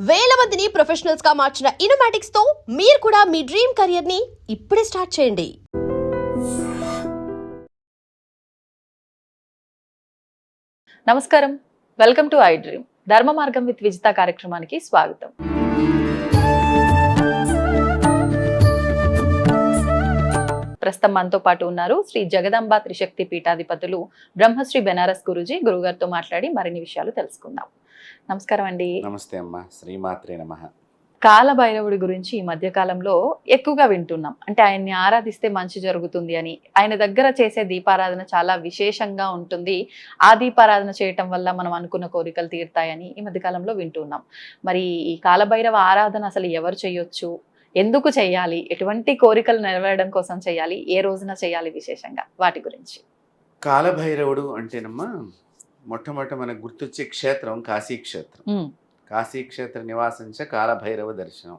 వేల మందిని ప్రొఫెషనల్స్ గా మార్చిన ఇనోమాటిక్స్ తో మీరు కూడా మీ డ్రీమ్ కెరియర్ ని ఇప్పుడే స్టార్ట్ చేయండి. నమస్కారం, వెల్కమ్ టు ఐ డ్రీమ్. ధర్మ మార్గం విత్ విజిత కార్యక్రమానికి స్వాగతం. ప్రస్తుతం మనతో పాటు ఉన్నారు శ్రీ జగదంబ త్రిశక్తి పీఠాధిపతులు బ్రహ్మశ్రీ బెనారస్ గురూజీ. గురుగారితో మాట్లాడి మరిన్ని విషయాలు తెలుసుకుందాం. నమస్కారం అండి. నమస్తే అమ్మ. శ్రీమాత్రే నమః. కాలభైరవుడి గురించి ఈ మధ్య కాలంలో ఎక్కువగా వింటున్నాం. అంటే ఆయన్ని ఆరాధిస్తే మంచి జరుగుతుంది అని, ఆయన దగ్గర చేసే దీపారాధన చాలా విశేషంగా ఉంటుంది. ఆ దీపారాధన చేయటం వల్ల మనం అనుకున్న కోరికలు తీరుతాయని ఈ మధ్య కాలంలో వింటున్నాం. మరి ఈ కాలభైరవ ఆరాధన అసలు ఎవరు చేయొచ్చు, ఎందుకు చేయాలి, ఎటువంటి కోరికలు నెరవేరడం కోసం చేయాలి, ఏ రోజున చేయాలి, విశేషంగా వాటి గురించి. కాలభైరవుడు అంటేనమ్మా మొట్టమొదట మనకు గుర్తొచ్చే క్షేత్రం కాశీ క్షేత్రం. కాశీ క్షేత్ర నివాసించ కాలభైరవ దర్శనం.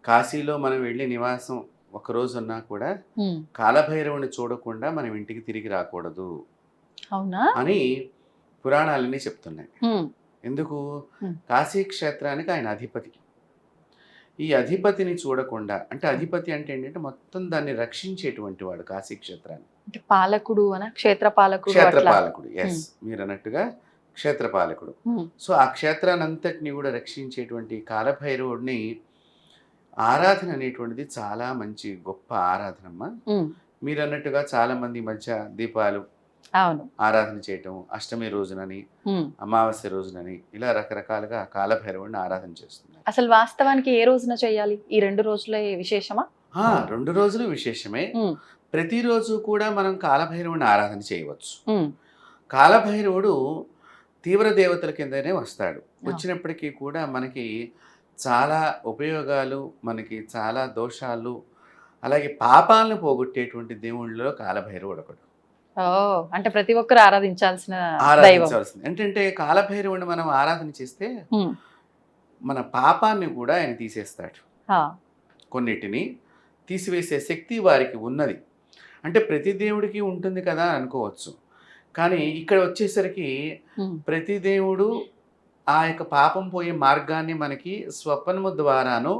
కాశీలో మనం వెళ్ళి నివాసం ఒకరోజు ఉన్నా కూడా కాలభైరవుని చూడకుండా మనం ఇంటికి తిరిగి రాకూడదు అని పురాణాలన్నీ చెప్తున్నాయి. ఎందుకు? కాశీ క్షేత్రానికి ఆయన అధిపతి. ఈ అధిపతిని చూడకుండా, అంటే అధిపతి అంటే ఏంటంటే మొత్తం దాన్ని రక్షించేటువంటి వాడు కాశీ క్షేత్రాన్ని. పాలకుడు క్షేత్రపాలకుడు. క్షేత్రపాలకుడు, ఎస్, మీరు అన్నట్టుగా క్షేత్రపాలకుడు. సో ఆ క్షేత్రాన్ని అంతటిని కూడా రక్షించేటువంటి కాలభైరవుడిని ఆరాధన అనేటువంటిది చాలా మంచి గొప్ప ఆరాధనమ్మ. మీరు అన్నట్టుగా చాలా మంది మధ్య దీపాలు ఆరాధన చేయటం, అష్టమి రోజునని, అమావాస్య రోజునని, ఇలా రకరకాలుగా కాలభైరవుడిని ఆరాధన చేస్తున్నారు. అసలు వాస్తవానికి ఏ రోజున చేయాలి? ఈ 2 రోజులే విశేషమా? 2 రోజులు విశేషమే. ప్రతిరోజు కూడా మనం కాలభైరవుడిని ఆరాధన చేయవచ్చు. కాలభైరవుడు తీవ్ర దేవతల కిందనే వస్తాడు. వచ్చినప్పటికీ కూడా మనకి చాలా ఉపయోగాలు, మనకి చాలా దోషాలు, అలాగే పాపాలను పోగొట్టేటువంటి దేవుళ్ళలో కాలభైరవుడు ఒకడు. అంటే ప్రతి ఒక్కరు ఆరాధించాల్సింది. ఏంటంటే కాలభైరవుడిని మనం ఆరాధన చేస్తే మన పాపాన్ని కూడా ఆయన తీసేస్తాడు. కొన్నిటిని తీసివేసే శక్తి వారికి ఉన్నది. అంటే ప్రతి దేవుడికి ఉంటుంది కదా అనుకోవచ్చు, కానీ ఇక్కడ వచ్చేసరికి ప్రతి దేవుడు ఆ యొక్క పాపం పోయే మార్గాన్ని మనకి స్వప్నము ద్వారాను,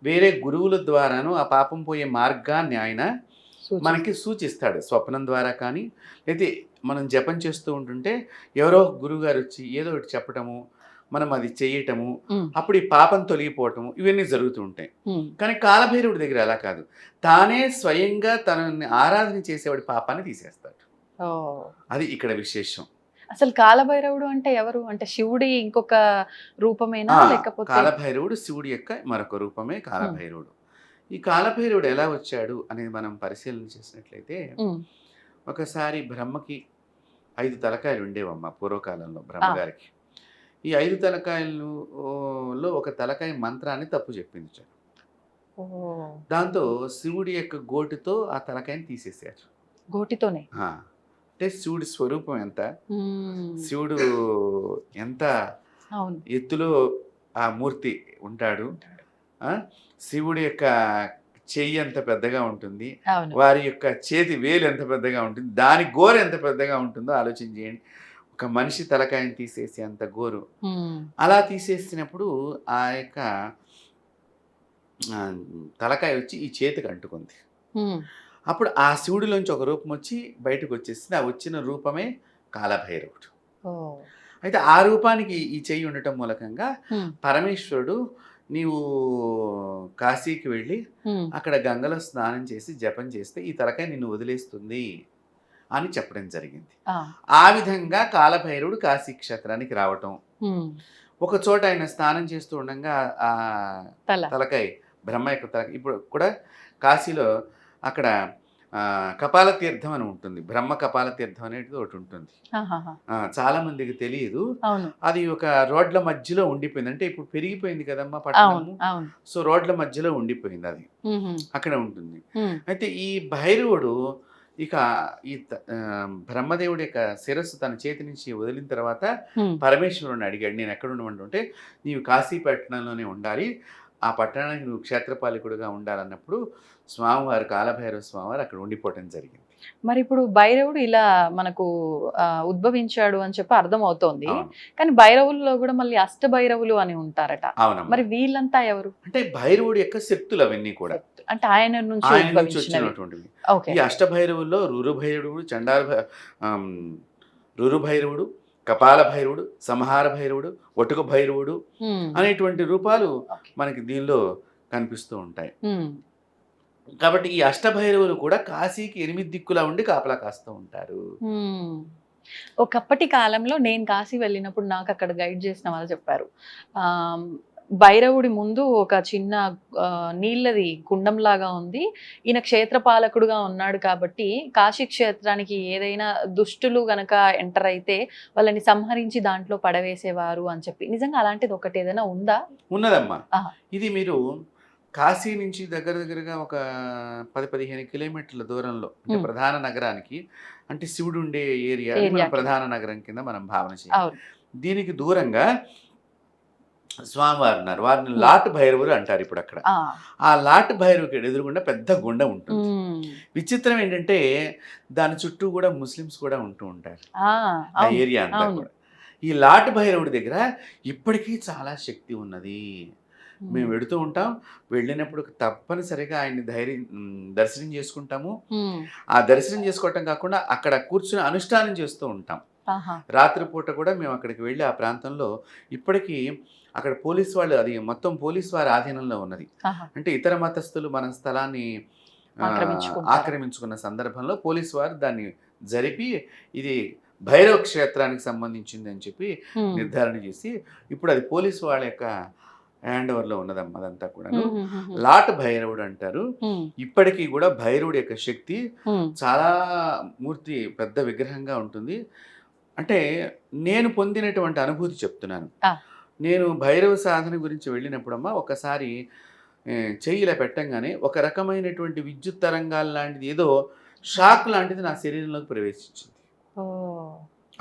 వేరే గురువుల ద్వారాను ఆ పాపం పోయే మార్గాన్ని ఆయన మనకి సూచిస్తాడు. స్వప్నం ద్వారా కానీ, అయితే మనం జపం చేస్తూ ఉంటుంటే ఎవరో గురువు గారు వచ్చి ఏదో ఒకటి చెప్పటము, మనం అది చేయటము, అప్పుడు ఈ పాపం తొలగిపోవటము, ఇవన్నీ జరుగుతూ ఉంటాయి. కానీ కాలభైరవుడి దగ్గర అలా కాదు. తానే స్వయంగా తనని ఆరాధన చేసేవాడి పాపాన్ని తీసేస్తాడు. అది ఇక్కడ విశేషం. అసలు కాలభైరవుడు అంటే ఎవరు? అంటే శివుడి ఇంకొక రూపమేనా, లేకపోతే? కాలభైరవుడు శివుడి యొక్క మరొక రూపమే కాలభైరవుడు. ఈ కాలభైరవుడు ఎలా వచ్చాడు అనేది మనం పరిశీలన చేసినట్లయితే, ఒకసారి బ్రహ్మకి 5 తలకాయలు ఉండేవమ్మ పూర్వకాలంలో బ్రహ్మగారికి. ఈ 5 తలకాయలలో ఒక తలకాయ మంత్రాన్ని తప్పు చెప్పింది. దాంతో శివుడి యొక్క గోటితో ఆ తలకాయని తీసేశారు. గోటితోనే? అంటే శివుడి స్వరూపం ఎంత, శివుడు ఎంత ఎత్తులో ఆ మూర్తి ఉంటాడు, శివుడి యొక్క చెయ్యి ఎంత పెద్దగా ఉంటుంది, వారి యొక్క చేతి వేలు ఎంత పెద్దగా ఉంటుంది, దాని గోరు ఎంత పెద్దగా ఉంటుందో ఆలోచన చేయండి. ఒక మనిషి తలకాయని తీసేసి అంత గోరు. అలా తీసేసినప్పుడు ఆ యొక్క తలకాయ వచ్చి ఈ చేతికి అంటుకుంది. అప్పుడు ఆ శివుడిలోంచి ఒక రూపం వచ్చి బయటకు వచ్చేసింది. ఆ వచ్చిన రూపమే కాలభైరవుడు. అయితే ఆ రూపానికి ఈ చెయ్యి ఉండటం మూలకంగా పరమేశ్వరుడు, నీవు కాశీకి వెళ్ళి అక్కడ గంగలో స్నానం చేసి జపం చేస్తే ఈ తలకాయ నిన్ను వదిలేస్తుంది అని చెప్పడం జరిగింది. ఆ విధంగా కాలభైరవుడు కాశీ క్షేత్రానికి రావటం, ఒక చోట ఆయన స్నానం చేస్తూ ఉండగా ఆ తలకాయ బ్రహ్మ యొక్క తలకాయ, ఇప్పుడు కూడా కాశీలో అక్కడ కపాల తీర్థం అని ఉంటుంది, బ్రహ్మ కపాల తీర్థం అనేది ఒకటి ఉంటుంది. చాలా మందికి తెలియదు. అది ఒక రోడ్ల మధ్యలో ఉండిపోయింది. అంటే ఇప్పుడు పెరిగిపోయింది కదమ్మా పట్టణము, సో రోడ్ల మధ్యలో ఉండిపోయింది, అది అక్కడ ఉంటుంది. అయితే ఈ భైరవుడు ఇక ఈ బ్రహ్మదేవుడి యొక్క శిరస్సు తన చేతి నుంచి వదిలిన తర్వాత పరమేశ్వరుని అడిగాడు, నేను ఎక్కడ ఉండమంటుంటే, నీవు కాశీ పట్టణంలోనే ఉండాలి, ఆ పట్టణానికి నువ్వు క్షేత్రపాలకుడుగా ఉండాలన్నప్పుడు స్వామివారు, కాలభైరవ స్వామివారు అక్కడ ఉండిపోవటం జరిగింది. మరి ఇప్పుడు భైరవుడు ఇలా మనకు ఉద్భవించాడు అని చెప్పి అర్థం అవుతోంది. అవును. కానీ భైరవుల్లో కూడా మళ్ళీ అష్టభైరవులు అని ఉంటారట. అవునమ్మా. మరి వీళ్ళంతా ఎవరు? అంటే భైరవుడి యొక్క శక్తులు అవన్నీ కూడా అంటే ఆయన నుంచి ఆయన నుంచి ఉద్భవించినవి. వచ్చినటువంటివి. ఓకే. ఈ అష్టభైరవుల్లో రురుభైరవుడు, రురుభైరవుడు, కపాల భైరవుడు, సంహార భైరవుడు, ఒటుక భైరవుడు అనేటువంటి రూపాలు ఓకే. మనకి దీనిలో కనిపిస్తూ ఉంటాయి. ఉమ్. కాబట్టి ఈ అష్టభైరవులు కూడా కాశీకి 8 దిక్కులా ఉండి కాపలా కాస్తూ ఉంటారు. ఒకప్పటి కాలంలో నేను కాశీ వెళ్ళినప్పుడు నాకు అక్కడ గైడ్ చేసిన వాళ్ళు చెప్పారు, ఆ భైరవుడి ముందు ఒక చిన్న నీళ్ళది కుండంలాగా ఉంది, ఈయన క్షేత్రపాలకుడుగా ఉన్నాడు కాబట్టి కాశీ క్షేత్రానికి ఏదైనా దుష్టులు గనక ఎంటర్ అయితే వాళ్ళని సంహరించి దాంట్లో పడవేసేవారు అని చెప్పి. నిజంగా అలాంటిది ఒకటి ఏదైనా ఉందా? ఉన్నదమ్మా. ఆహా. ఇది మీరు కాశీ నుంచి దగ్గరగా ఒక 10-15 కిలోమీటర్ల దూరంలో, అంటే ప్రధాన నగరానికి, అంటే శివుడు ఉండే ఏరియా ప్రధాన నగరం కింద మనం భావన చేయాలి. దీనికి దూరంగా స్వామివారు ఉన్నారు. వారిని లాట్ భైరవులు అంటారు. ఇప్పుడు అక్కడ ఆ లాట్ భైరవుకి ఎదురుగుండా పెద్ద గుండ ఉంటుంది. విచిత్రం ఏంటంటే దాని చుట్టూ కూడా ముస్లిమ్స్ కూడా ఉంటూ ఉంటారు. ఆ ఏరియా అంతా కూడా. ఈ లాట్ భైరవుడి దగ్గర ఇప్పటికీ చాలా శక్తి ఉన్నది. మేము వెళుతూ ఉంటాం. వెళ్ళినప్పుడు తప్పనిసరిగా ఆయన్ని దర్శనం చేసుకుంటాము. ఆ దర్శనం చేసుకోవటం కాకుండా అక్కడ కూర్చుని అనుష్ఠానం చేస్తూ ఉంటాం. రాత్రిపూట కూడా మేము అక్కడికి వెళ్ళి ఆ ప్రాంతంలో ఇప్పటికీ అక్కడ పోలీసు వాళ్ళు, అది మొత్తం పోలీసు వారి ఆధీనంలో ఉన్నది. అంటే ఇతర మతస్థులు మన స్థలాన్ని ఆక్రమించుకున్న సందర్భంలో పోలీసు వారు దాన్ని జరిపి ఇది భైరవ క్షేత్రానికి సంబంధించింది అని చెప్పి నిర్ధారణ చేసి ఇప్పుడు అది పోలీసు వాళ్ళ యొక్క హ్యాండ్ ఓవర్ లో ఉన్నదమ్మా. అదంతా కూడా లాట్ భైరవుడు అంటారు. ఇప్పటికీ కూడా భైరవుడి యొక్క శక్తి చాలా మూర్తి పెద్ద విగ్రహంగా ఉంటుంది. అంటే నేను పొందినటువంటి అనుభూతి చెప్తున్నాను. నేను భైరవ సాధన గురించి వెళ్ళినప్పుడమ్మా ఒకసారి చెయ్యిలా పెట్టంగానే ఒక రకమైనటువంటి విద్యుత్ తరంగాలు లాంటిది, ఏదో షాక్ లాంటిది నా శరీరంలోకి ప్రవేశించింది.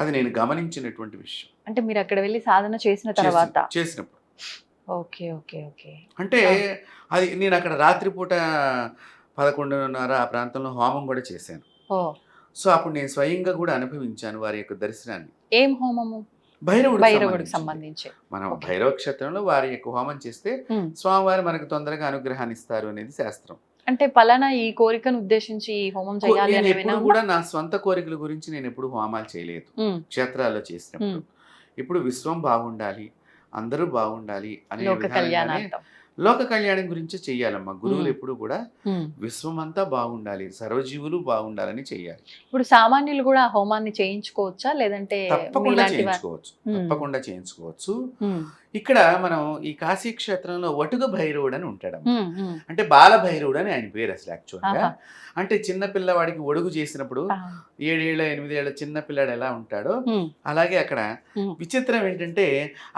అది నేను గమనించినటువంటి విషయం. అంటే మీరు అక్కడ వెళ్ళి సాధన చేసిన తర్వాత చేసినప్పుడు. Okay okay okay. అంటే అది నేను అక్కడ రాత్రిపూట 11:30 ఆ ప్రాంతంలో హోమం కూడా చేశాను. సో అప్పుడు నేను స్వయంగా కూడా అనుభవించాను వారి యొక్క దర్శనాన్ని. ఏం హోమము? భైరవుడికి సంబంధించి. మనం భైరవ క్షేత్రంలో వారి యొక్క హోమం చేస్తే స్వామివారు మనకు తొందరగా అనుగ్రహాన్ని ఇస్తారు అనేది శాస్త్రం. అంటే పలానా ఈ కోరికను ఉద్దేశించి హోమం చేయాలి అని కూడా నా స్వంత కోరికల గురించి నేను ఎప్పుడు హోమాలు చేయలేదు. క్షేత్రాల్లో చేసినప్పుడు ఇప్పుడు విశ్వం బాగుండాలి, అందరూ బాగుండాలి అనే లోక కళ్యాణం గురించి చెయ్యాలమ్మా. గురువులు ఎప్పుడు కూడా విశ్వం అంతా బాగుండాలి, సర్వజీవులు బాగుండాలని చెయ్యాలి. ఇప్పుడు సామాన్యులు కూడా హోమాన్ని చేయించుకోవచ్చా లేదంటే? తప్పకుండా చేయించుకోవచ్చు, తప్పకుండా చేయించుకోవచ్చు. ఇక్కడ మనం ఈ కాశీ క్షేత్రంలో వటుక భైరవుడు అని ఉంటాడమ్మా. అంటే బాల భైరవుడు అని ఆయన పేరు అసలు యాక్చువల్గా. అంటే చిన్న పిల్లవాడికి ఒడుగు చేసినప్పుడు 7 ఏళ్ళ 8 ఏళ్ళ చిన్న పిల్లాడు ఎలా ఉంటాడో అలాగే అక్కడ. విచిత్రం ఏంటంటే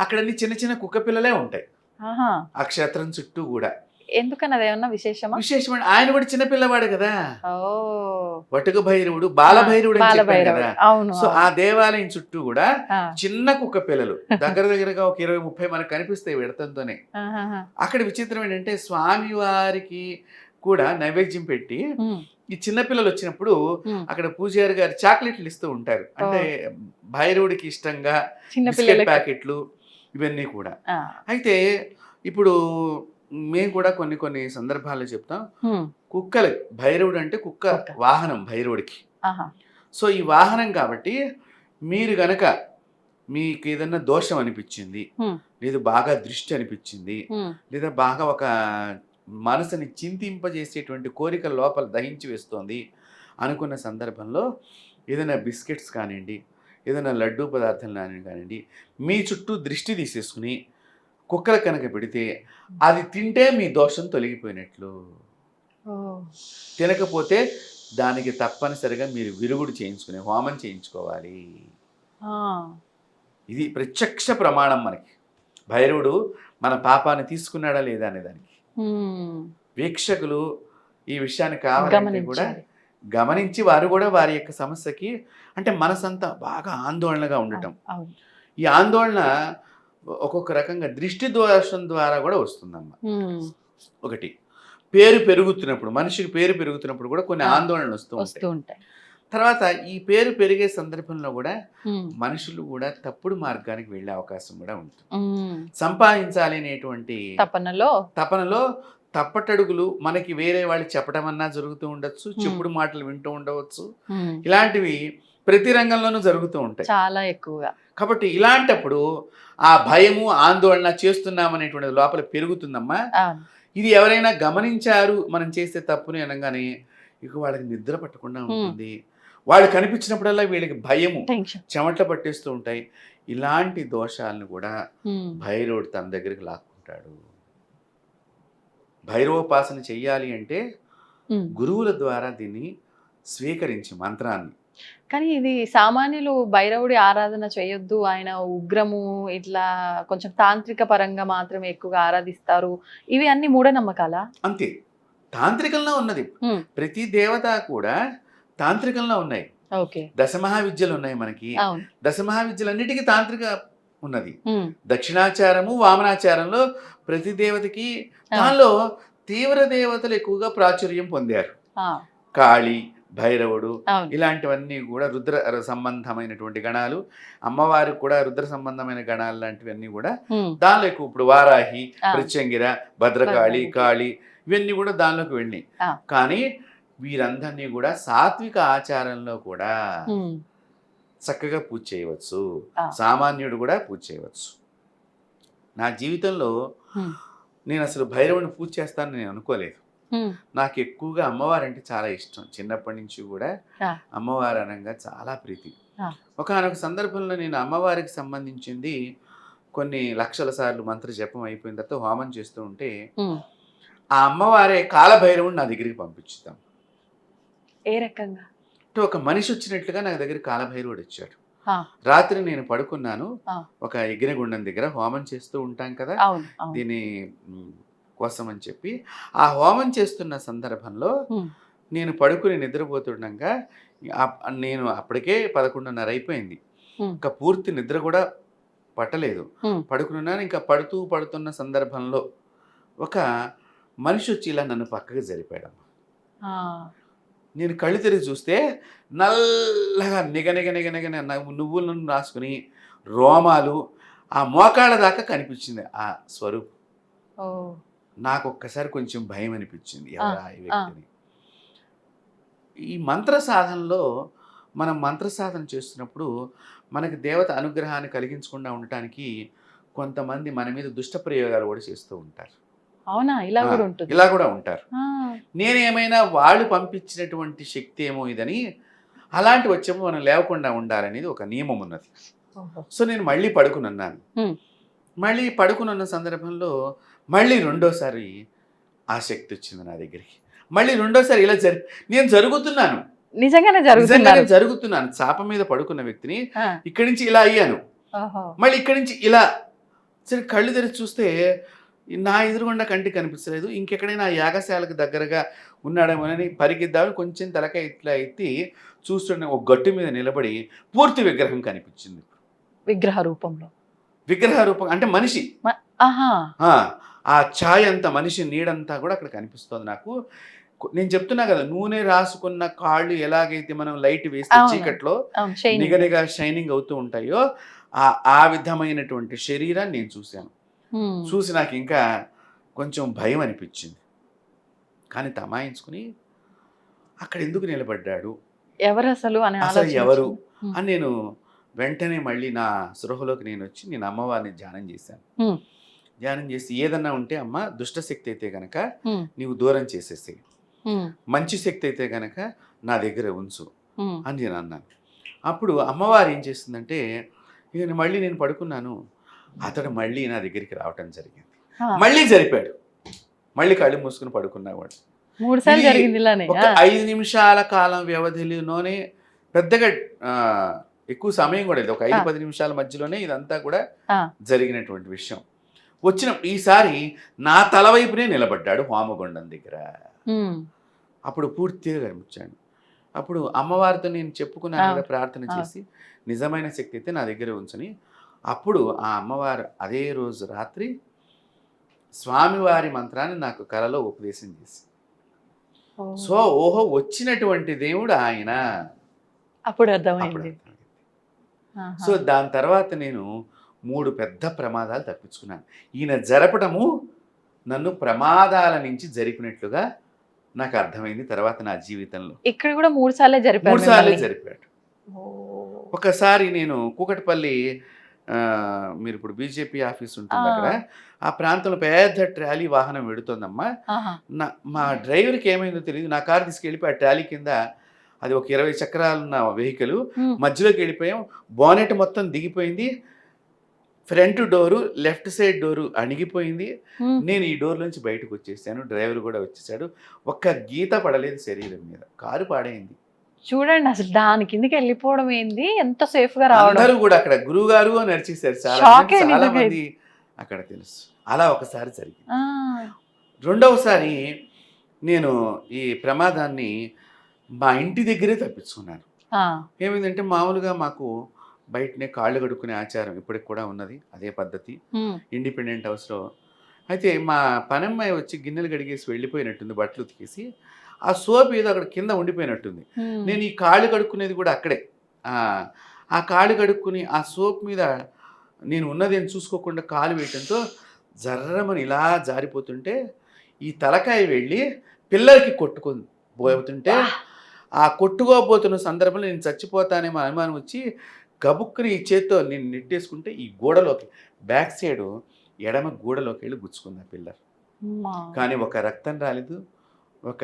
అక్కడ చిన్న చిన్న కుక్క పిల్లలే ఉంటాయి ఆ క్షేత్రం చుట్టూ కూడా. ఎందుకని అదేమన్నా విశేషమా? విశేషం, ఆయన కూడా చిన్నపిల్లవాడు కదా. వటుక భైరవుడు బాల భైరవుడు అని చెప్పాడు కదా. సో ఆ దేవాలయం చుట్టూ కూడా చిన్న కుక్క పిల్లలు దగ్గరగా ఒక 20-30 మనకు కనిపిస్తాయి విడతంతోనే. అక్కడ విచిత్రం ఏంటంటే స్వామి వారికి కూడా నైవేద్యం పెట్టి ఈ చిన్నపిల్లలు వచ్చినప్పుడు అక్కడ పూజారి గారు చాక్లెట్లు ఇస్తూ ఉంటారు. అంటే భైరవుడికి ఇష్టంగా బిస్కెట్ ప్యాకెట్లు ఇవన్నీ కూడా. అయితే ఇప్పుడు మేము కూడా కొన్ని సందర్భాల్లో చెప్తాం, కుక్కలు, భైరవుడు అంటే కుక్క వాహనం భైరవుడికి. సో ఈ వాహనం కాబట్టి మీరు గనక మీకు ఏదన్నా దోషం అనిపించింది, లేదా బాగా దృష్టి అనిపించింది, లేదా బాగా ఒక మనసుని చింతింపజేసేటువంటి కోరిక లోపల దహించి వేస్తోంది అనుకున్న సందర్భంలో ఏదైనా బిస్కెట్స్ కానివ్వండి, ఏదైనా లడ్డూ పదార్థాలు కానివ్వండి, మీ చుట్టూ దృష్టి తీసేసుకుని కుక్కలు కనుక పెడితే అది తింటే మీ దోషం తొలగిపోయినట్లు. తినకపోతే దానికి తప్పనిసరిగా మీరు విరుగుడు చేయించుకునే హోమం చేయించుకోవాలి. ఇది ప్రత్యక్ష ప్రమాణం మనకి. భైరవుడు మన పాపాన్ని తీసుకున్నాడా లేదా అనే దానికి. వీక్షకులు ఈ విషయాన్ని కావాలంటే కూడా గమనించి వారు కూడా వారి యొక్క సమస్యకి, అంటే మనసంతా బాగా ఆందోళనగా ఉండటం, ఈ ఆందోళన ఒక్కొక్క రకంగా దృష్టి దోషం ద్వారా కూడా వస్తుందమ్మా. ఒకటి పేరు పెరుగుతున్నప్పుడు, మనిషికి పేరు పెరుగుతున్నప్పుడు కూడా కొన్ని ఆందోళనలు వస్తూ ఉంటాయి. తర్వాత ఈ పేరు పెరిగే సందర్భంలో కూడా మనుషులు కూడా తప్పుడు మార్గానికి వెళ్ళే అవకాశం కూడా ఉంటుంది. సంపాదించాలి అనేటువంటి తపనలో తప్పటడుగులు మనకి వేరే వాళ్ళు చెప్పడం అన్నా జరుగుతూ ఉండొచ్చు, చెప్పుడు మాటలు వింటూ ఉండవచ్చు. ఇలాంటివి ప్రతి రంగంలోనూ జరుగుతూ ఉంటాయి చాలా ఎక్కువగా. కాబట్టి ఇలాంటప్పుడు ఆ భయము ఆందోళన చేస్తున్నామనేటువంటిది లోపల పెరుగుతుందమ్మా. ఇది ఎవరైనా గమనించారు మనం చేసే తప్పుని అనగానే ఇక వాళ్ళకి నిద్ర పట్టకుండా ఉంటుంది. వాళ్ళు కనిపించినప్పుడల్లా వీళ్ళకి భయము చెమట పట్టేస్తూ ఉంటాయి. ఇలాంటి దోషాలను కూడా భైరవుడు తన దగ్గరికి లాక్కుంటాడు. భైరవోపాసన చెయ్యాలి అంటే గురువుల ద్వారా దీన్ని స్వీకరించి మంత్రాన్ని. కానీ ఇది సామాన్యులు భైరవుడి ఆరాధన చేయొద్దు, ఆయన ఉగ్రము, ఇట్లా కొంచెం తాంత్రిక పరంగా మాత్రమే ఎక్కువగా ఆరాధిస్తారు, ఇవి అన్ని మూఢనమ్మకాలా? అంతే, తాంత్రికంలో ఉన్నది. ప్రతి దేవత కూడా తాంత్రికంలో ఉన్నాయి. దశమహావిద్యలు ఉన్నాయి మనకి. దశమహావిద్యలన్నిటికీ తాంత్రిక ఉన్నది. దక్షిణాచారము వామనాచారంలో ప్రతి దేవతకి దానిలో తీవ్ర దేవతలు ఎక్కువగా ప్రాచుర్యం పొందారు. కాళి, భైరవుడు ఇలాంటివన్నీ కూడా రుద్ర సంబంధమైనటువంటి గణాలు. అమ్మవారికి కూడా రుద్ర సంబంధమైన గణాలు లాంటివన్నీ కూడా దానిలో ఎక్కువ. ఇప్పుడు వారాహి, ప్రత్యంగిర, భద్రకాళి, కాళి ఇవన్నీ కూడా దానిలోకి వెళ్ళినాయి. కానీ వీరందరినీ కూడా సాత్విక ఆచారంలో కూడా చక్కగా పూజ చేయవచ్చు. సామాన్యుడు కూడా పూజ చేయవచ్చు. నా జీవితంలో నేను అసలు భైరవుని పూజ చేస్తానని నేను అనుకోలేదు. నాకు ఎక్కువగా అమ్మవారు అంటే చాలా ఇష్టం. చిన్నప్పటి నుంచి కూడా అమ్మవారు అనగా చాలా ప్రీతి. ఒకనొక సందర్భంలో నేను అమ్మవారికి సంబంధించింది కొన్ని లక్షల సార్లు మంత్ర జపం అయిపోయిన తర్వాత హోమం చేస్తూ ఉంటే ఆ అమ్మవారే కాలభైరవుని నా దగ్గరికి పంపించుతాం. ఏ రకంగా అంటే ఒక మనిషి వచ్చినట్లుగా నా దగ్గర కాలభైరవుడు వచ్చాడు. రాత్రి నేను పడుకున్నాను. ఒక యజ్ఞగుండం దగ్గర హోమం చేస్తూ ఉంటాం కదా దీని కోసం అని చెప్పి, ఆ హోమం చేస్తున్న సందర్భంలో నేను పడుకుని నిద్రపోతుండగా నేను అప్పటికే 11:30 అయిపోయింది. ఇంకా పూర్తి నిద్ర కూడా పట్టలేదు. పడుకున్నాను. ఇంకా పడుతున్న సందర్భంలో ఒక మనిషి వచ్చి ఇలా నన్ను పక్కకి జరిపాడమ్మా. నేను కళ్ళు తిరిగి చూస్తే నల్లగా నిగనిగ నువ్వులను రాసుకుని రోమాలు ఆ మోకాళ్ళ దాకా కనిపించింది ఆ స్వరూపం. నాకు ఒక్కసారి కొంచెం భయం అనిపించింది ఎవరా ఈ వ్యక్తిని. ఈ మంత్ర సాధనలో మనం మంత్ర సాధన చేస్తున్నప్పుడు మనకి దేవత అనుగ్రహాన్ని కలిగించకుండా ఉండటానికి కొంతమంది మన మీద దుష్ట ప్రయోగాలు కూడా చేస్తూ ఉంటారు. అవునా? ఇలా కూడా ఉంటారు. నేనేమైనా వాళ్ళు పంపించినటువంటి శక్తి ఏమో ఇదని అలాంటి వచ్చేమో మనం లేవకుండా ఉండాలనేది ఒక నియమం ఉన్నది. సో నేను మళ్ళీ పడుకున్నాను. మళ్ళీ పడుకున్న సందర్భంలో మళ్ళీ రెండోసారి ఆ శక్తి వచ్చింది నా దగ్గరికి. మళ్ళీ రెండోసారి ఇలా నేను జరుగుతున్నాను, నిజంగానే జరుగుతున్నాను. చాప మీద పడుకున్న వ్యక్తిని ఇక్కడి నుంచి ఇలా అయ్యాను. మళ్ళీ ఇక్కడి నుంచి ఇలా సరే కళ్ళు తెరిచి చూస్తే నా ఎదురుగుండా కంటికి కనిపించలేదు. ఇంకెక్కడైనా యాగశాలకు దగ్గరగా ఉన్నాడేమోనని పరిగెద్దామని కొంచెం తలకాయ ఇట్లా ఎత్తి చూస్తుండే ఒక గట్టు మీద నిలబడి పూర్తి విగ్రహం కనిపించింది. విగ్రహ రూపం అంటే మనిషి. ఆ ఛాయ్ అంతా, మనిషి నీడంతా కూడా అక్కడ కనిపిస్తుంది నాకు. నేను చెప్తున్నా కదా, నూనె రాసుకున్న కాళ్ళు ఎలాగైతే మనం లైట్ వేస్తే చీకట్లో నిగనిగా షైనింగ్ అవుతూ ఉంటాయో ఆ విధమైనటువంటి శరీరాన్ని నేను చూశాను. చూసి నాకు ఇంకా కొంచెం భయం అనిపించింది. కానీ తమాయించుకుని అక్కడ ఎందుకు నిలబడ్డాడు, అసలు ఎవరు అని నేను వెంటనే మళ్ళీ నా సృహలోకి నేను వచ్చి నేను అమ్మవారిని ధ్యానం చేశాను. ధ్యానం చేసి ఏదన్నా ఉంటే అమ్మ దుష్టశక్తి అయితే గనక నీవు దూరం చేసేసేయి, మంచి శక్తి అయితే గనక నా దగ్గర ఉంచు అని నేను అన్నాను. అప్పుడు అమ్మవారు ఏం చేస్తుందంటే ఇక మళ్ళీ నేను పడుకున్నాను. అతడు మళ్ళీ నా దగ్గరికి రావటం జరిగింది. మళ్ళీ జరిపాడు. మళ్ళీ కళ్ళు మూసుకుని పడుకున్నావాడు. 3 సార్లు జరిగింది. ఒక 5 నిమిషాల కాలం వ్యవధిలోనే పెద్దగా ఎక్కువ సమయం కూడా లేదు. ఒక 5-10 నిమిషాల మధ్యలోనే ఇదంతా కూడా జరిగినటువంటి విషయం. వచ్చిన ఈసారి నా తల వైపునే నిలబడ్డాడు హోమగుండం దగ్గర. అప్పుడు పూర్తిగా కనిపించాడు. అప్పుడు అమ్మవారితో నేను చెప్పుకున్నాను కదా, ప్రార్థన చేసి నిజమైన శక్తి అయితే నా దగ్గర ఉంచని. అప్పుడు ఆ అమ్మవారు అదే రోజు రాత్రి స్వామివారి మంత్రాన్ని నాకు కలలో ఉపదేశం చేసి, సో ఓహో వచ్చినటువంటి దేవుడు ఆయన అప్పుడు అప్పుడు అర్థమైంది. అర్థమైంది. ఆహా. సో దాని తర్వాత నేను 3 పెద్ద ప్రమాదాలు తప్పించుకున్నాను. ఈయన జరపడము నన్ను ప్రమాదాల నుంచి జరిపినట్లుగా నాకు అర్థమైంది తర్వాత నా జీవితంలో. ఇక్కడ కూడా 3 సార్లే 3 జరిపారు సార్లు మిమ్మల్ని. జరిపాడు. ఓ. ఒకసారి నేను కూకట్పల్లి మీరు ఇప్పుడు బీజేపీ ఆఫీస్ ఉంటుంది అక్కడ. ఆ ప్రాంతంలో పెద్ద ట్రాలీ వాహనం వెడుతోందమ్మా. ఆహా. మా డ్రైవర్కి ఏమైందో తెలియదు. నా కారు తీసుకెళ్ళిపోయి ఆ ట్రాలీ కింద, అది ఒక 20 చక్రాలున్న వెహికల్, ఉమ్. మధ్యలోకి వెళ్ళిపోయాం. బానెట్ మొత్తం దిగిపోయింది. Front door, left side door అణిగిపోయింది. ఉమ్. నేను ఈ డోర్ నుంచి బయటకు వచ్చేసాను. డ్రైవర్ కూడా వచ్చేసాడు. ఒక్క గీత పడలేదు శరీరం మీద. కారు పాడైంది. చూడండి అసలు దాని కిందకి వెళ్ళిపోవడం ఏంది, ఎంత సేఫ్ గా రావడం. అందరూ కూడా అక్కడ గురువుగారు అని అరిచేశారు. చాలా Shock మంది, అయింది చాలా నిజంగా. మంది అక్కడ తెలుసు. అలా ఒకసారి జరిగింది. ఆ. రెండవసారి నేను ఈ ప్రమాదాన్ని మా ఇంటి దగ్గరే తప్పించుకున్నాను. ఆ. ఏమైందంటే మామూలుగా మాకు బయటనే కాళ్ళు కడుక్కునే ఆచారం ఇప్పటికి కూడా ఉన్నది. అదే పద్ధతి ఉమ్. ఇండిపెండెంట్ హౌస్లో. అయితే మా పనమ్మాయి వచ్చి గిన్నెలు కడిగేసి వెళ్ళిపోయినట్టుంది, బట్టలు ఉతికేసి. ఆ సోప్ ఏదో అక్కడ కింద ఉండిపోయినట్టుంది. ఉమ్. నేను ఈ కాళ్ళు కడుక్కునేది కూడా అక్కడే. ఆ కాళ్ళు కడుక్కుని ఆ సోప్ మీద నేను ఉన్నదేం చూసుకోకుండా కాలు వేయటంతో జర్రమని ఇలా జారిపోతుంటే ఈ తలకాయ వెళ్ళి పిల్లలకి కొట్టుకొని పోతుంటే, ఆ కొట్టుకోబోతున్న సందర్భంలో నేను చచ్చిపోతానేమో అనుమానం వచ్చి గబుక్కుని ఈ చేత్తో నేను నెట్టేసుకుంటే ఈ గోడలోకి, బ్యాక్ సైడ్ ఎడమ గోడలోకి వెళ్ళి గుచ్చుకుంది ఆ పిల్లర్. అమ్మా. కానీ ఒక రక్తం రాలేదు, ఒక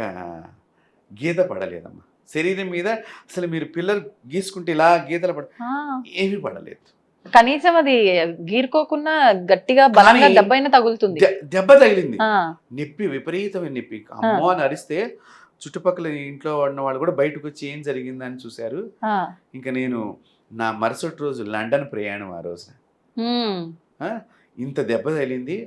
గీత పడలేదమ్మా శరీరం మీద. అసలు మీరు పిల్లర్ గీసుకుంటే ఇలా గీతలు ఆ. ఏమీ పడలేదు. కనీసం అది గీరుకోకుండా గట్టిగా బలంగా కానీ దెబ్బైనా తగులుతుంది. దెబ్బ తగిలింది. ఆ. నొప్పి, విపరీతమైన నొప్పి. అమ్మో అని అరిస్తే చుట్టుపక్కల ఇంట్లో ఉన్న వాళ్ళు కూడా బయటకు వచ్చి ఏం జరిగిందని చూశారు. ఆ. ఇంకా నేను నా మరుసటి రోజు లండన్ ప్రయాణం. ఆ రోజున ఉమ్. ఇంత దెబ్బ తగిలింది.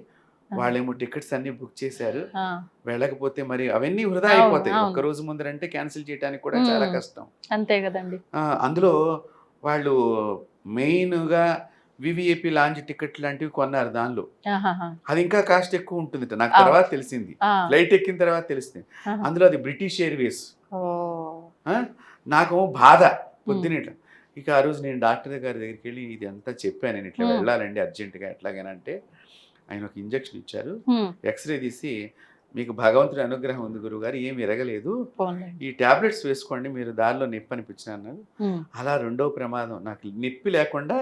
వాళ్ళేమో టికెట్స్ అన్ని బుక్ చేశారు. ఆ. వెళ్ళకపోతే మరి అవన్నీ వృధా అవును, అయిపోతాయి. అవును. ఒక్క రోజు ముందరంటే క్యాన్సిల్ చేయడానికి కూడా చాలా కష్టం. అంతే కదండి. అందులో వాళ్ళు మెయిన్గా వివిఐపి లాంజ్ టికెట్ లాంటివి కొన్నారు దానిలో. ఆహాహా. అది ఇంకా కాస్ట్ ఎక్కువ ఉంటుంది నాకు అవును. తర్వాత తెలిసింది. ఆ. ఫ్లైట్ ఎక్కిన తర్వాత తెలిసింది. ఆహా. అందులో అది బ్రిటిష్ ఎయిర్వేస్. ఓ. నాకు బాధ పొద్దున ఇట్లా. ఇక ఆ రోజు నేను డాక్టర్ గారి దగ్గరికి వెళ్ళి ఇది అంతా చెప్పాను. నేను ఇట్లా వెళ్ళాలండి అర్జెంటుగా ఎట్లాగైనా. ఆయన ఒక ఇంజక్షన్ ఇచ్చారు. ఉమ్. ఎక్స్రే తీసి, మీకు భగవంతుడి అనుగ్రహం ఉంది గురువుగారు, ఏమి ఎరగలేదు, పోన్లేండి. ఈ టాబ్లెట్స్ వేసుకోండి, మీరు దారిలో నొప్పి అనిపించిన అన్నారు. ఉమ్. అలా రెండో ప్రమాదం నాకు నొప్పి లేకుండా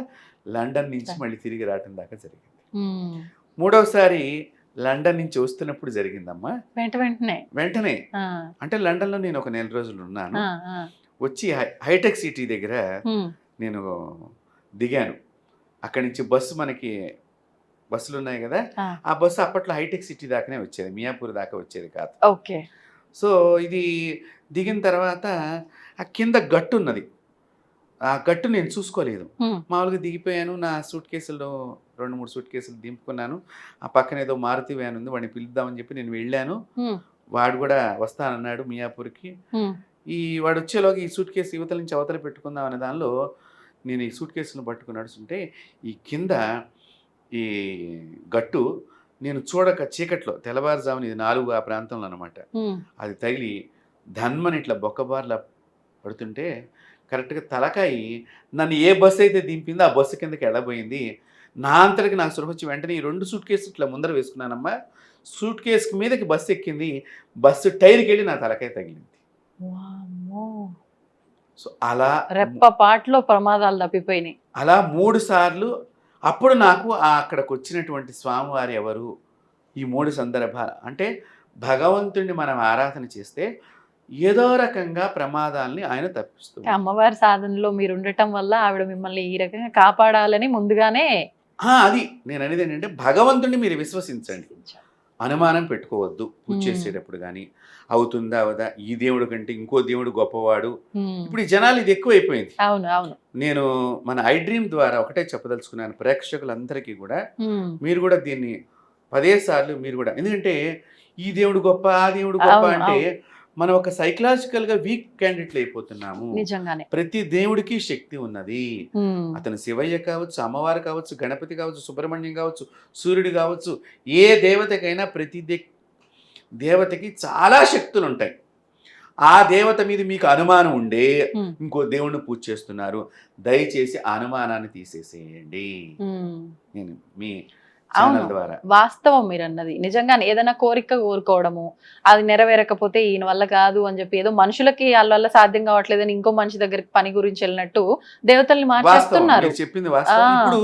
లండన్ నుంచి మళ్ళీ తిరిగి రావడం దాకా జరిగింది. ఉమ్. మూడవసారి లండన్ నుంచి వస్తున్నప్పుడు జరిగిందమ్మా. వెంటనే ఆ. అంటే లండన్లో నేను ఒక 4 రోజులు ఉన్నాను. ఆ. ఆ. వచ్చి హైటెక్ సిటీ దగ్గర ఉమ్. నేను దిగాను. అక్కడి నుంచి బస్సులు ఉన్నాయి కదా, ఆ. ఆ బస్సు అప్పట్లో హైటెక్ సిటీ దాకానే వచ్చేది, మియాపూర్ దాకా వచ్చేది కాదు. ఓకే. సో ఇది దిగిన తర్వాత ఆ కింద గట్టు ఉన్నది. ఆ గట్టు నేను చూసుకోలేదు. ఉమ్. మామూలుగా దిగిపోయాను. నా సూట్ కేసుల్లో 2-3 సూట్ కేసులు దింపుకున్నాను. ఆ పక్కన ఏదో మారుతి వ్యాన్ ఉంది, వాడిని పిలుద్దామని చెప్పి నేను వెళ్ళాను. ఉమ్. వాడు కూడా వస్తానన్నాడు మియాపూర్కి. ఉమ్. వాడు వచ్చేలోకి ఈ సూట్ కేసు యువతల నుంచి అవతల పెట్టుకుందాం అనే దానిలో నేను ఈ సూట్ కేసును పట్టుకుని నడుస్తుంటే ఈ కింద ఈ గట్టు నేను చూడక చీకట్లో, తెల్లవారుజామున, ఇది 4 ఆ ప్రాంతంలో అనమాట, ఉమ్. అది తగిలి ధన్మని ఇట్లా బొక్కబార్లా పడుతుంటే కరెక్ట్గా తలకాయి నన్ను ఏ బస్సు అయితే దింపిందో ఆ బస్సు కిందకి వెళ్ళబోయింది. నా అంతటికి నాకు సురహ వచ్చి వెంటనే ఈ 2 సూట్ కేసులు ఇట్లా ముందర వేసుకున్నానమ్మా. సూట్ కేసు మీదకి బస్సు ఎక్కింది, బస్సు టైర్కి వెళ్ళి నా తలకాయ తగిలింది. వామ్మో. సో అలా రెప్పపాట్లో ప్రమాదాలు తప్పిపోయినాయి. అలా 3 సార్లు. అప్పుడు నాకు అక్కడికి వచ్చినటువంటి స్వామివారు ఎవరు, ఈ 3 సందర్భాలు అంటే భగవంతుడిని మనం ఆరాధన చేస్తే ఏదో రకంగా ప్రమాదాలని ఆయన తప్పిస్తుంది. అమ్మవారి సాధనలో మీరు ఉండటం వల్ల ఆవిడ మిమ్మల్ని ఈ రకంగా కాపాడాలని ముందుగానే. అది నేను అనేది ఏంటంటే భగవంతుడిని మీరు విశ్వసించండి, అనుమానం పెట్టుకోవద్దు. పూజ చేసేటప్పుడు కానీ అవుతుందా అవదా, ఈ దేవుడు కంటే ఇంకో దేవుడు గొప్పవాడు. ఇప్పుడు ఈ జనాలు ఇది ఎక్కువైపోయింది. అవును, అవును. నేను మన ఐ డ్రీమ్ ద్వారా ఒకటే చెప్పదలుచుకున్నాను ప్రేక్షకులందరికీ కూడా, మీరు కూడా దీన్ని 10 సార్లు మీరు కూడా, ఎందుకంటే ఈ దేవుడు గొప్ప, ఆ దేవుడు గొప్ప అంటే మనం ఒక సైకలాజికల్గా వీక్ క్యాండిడేట్లు అయిపోతున్నాము. నిజంగానే ప్రతి దేవుడికి శక్తి ఉన్నది. అతను శివయ్య కావచ్చు, అమ్మవారు కావచ్చు, గణపతి కావచ్చు, సుబ్రహ్మణ్యం కావచ్చు, సూర్యుడు కావచ్చు, ఏ దేవతకైనా ప్రతి దేవతకి చాలా శక్తులు ఉంటాయి. ఆ దేవత మీద మీకు అనుమానం ఉండే ఉమ్, ఇంకో దేవుణ్ణి పూజ చేస్తున్నారు, దయచేసి ఆ అనుమానాన్ని తీసేసేయండి. నేను మీ అవును, ఛానల్ ద్వారా వాస్తవం మీరు అన్నది. నిజంగానే ఏదైనా కోరిక కోరుకోవడము, అది నెరవేరకపోతే ఈయన వల్ల కాదు అని చెప్పి, ఏదో మనుషులకి వాళ్ళ వల్ల సాధ్యం కావట్లేదని ఇంకో మనిషి దగ్గరికి పని గురించి వెళ్ళినట్టు దేవతల్ని వాస్తవం, మార్చేస్తున్నారు. మీరు చెప్పింది వాస్తవం. ఆ. ఇప్పుడు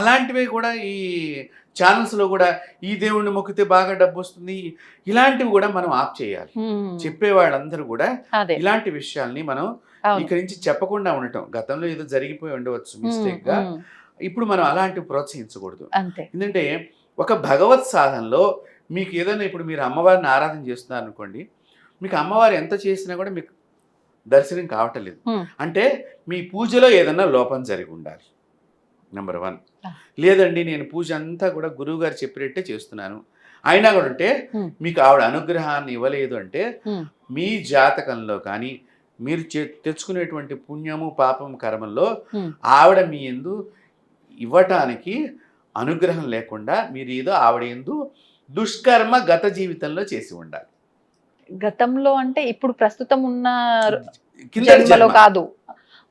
అలాంటివే కూడా ఈ ఛానల్స్ లో కూడా ఈ దేవుణ్ణి మొక్కితే బాగా డబ్బు వస్తుంది, ఇలాంటివి కూడా మనం ఆప్ చేయాలి. ఉమ్, చెప్పే వాళ్ళందరూ కూడా అదే, ఇలాంటి విషయాల్ని మనం అవును. ఇక్కడి నుంచి చెప్పకుండా ఉండటం. గతంలో ఏదో జరిగిపోయి ఉండవచ్చు మిస్టేక్ గా, ఉమ్, ఇప్పుడు మనం అలాంటివి ప్రోత్సహించకూడదు. అంతే. ఎందుకంటే ఒక భగవత్ సాధనలో మీకు ఏదైనా, ఇప్పుడు మీరు అమ్మవారిని ఆరాధన చేస్తున్నారు అనుకోండి, మీకు అమ్మవారు ఎంత చేసినా కూడా మీకు దర్శనం కావటం లేదు ఉమ్, అంటే మీ పూజలో ఏదైనా లోపం జరిగి ఉండాలి, నెంబర్ 1. ఆ. లేదండి నేను పూజ అంతా కూడా గురువు గారు చెప్పినట్టే చేస్తున్నాను అయినా కూడా ఉంటే ఉమ్, మీకు ఆవిడ అనుగ్రహాన్ని ఇవ్వలేదు అంటే ఉమ్, మీ జాతకంలో కానీ మీరు తెచ్చుకునేటువంటి పుణ్యము పాపం కర్మల్లో ఉమ్. ఆవిడ మీ యందు ఇవ్వటానికి అనుగ్రహం లేకుండా మీరు ఏదో ఆవిడ యందు దుష్కర్మ గత జీవితంలో చేసి ఉండాలి. గతంలో అంటే ఇప్పుడు ప్రస్తుతం ఉన్న కింద జన్మలో జన్మ, కాదు,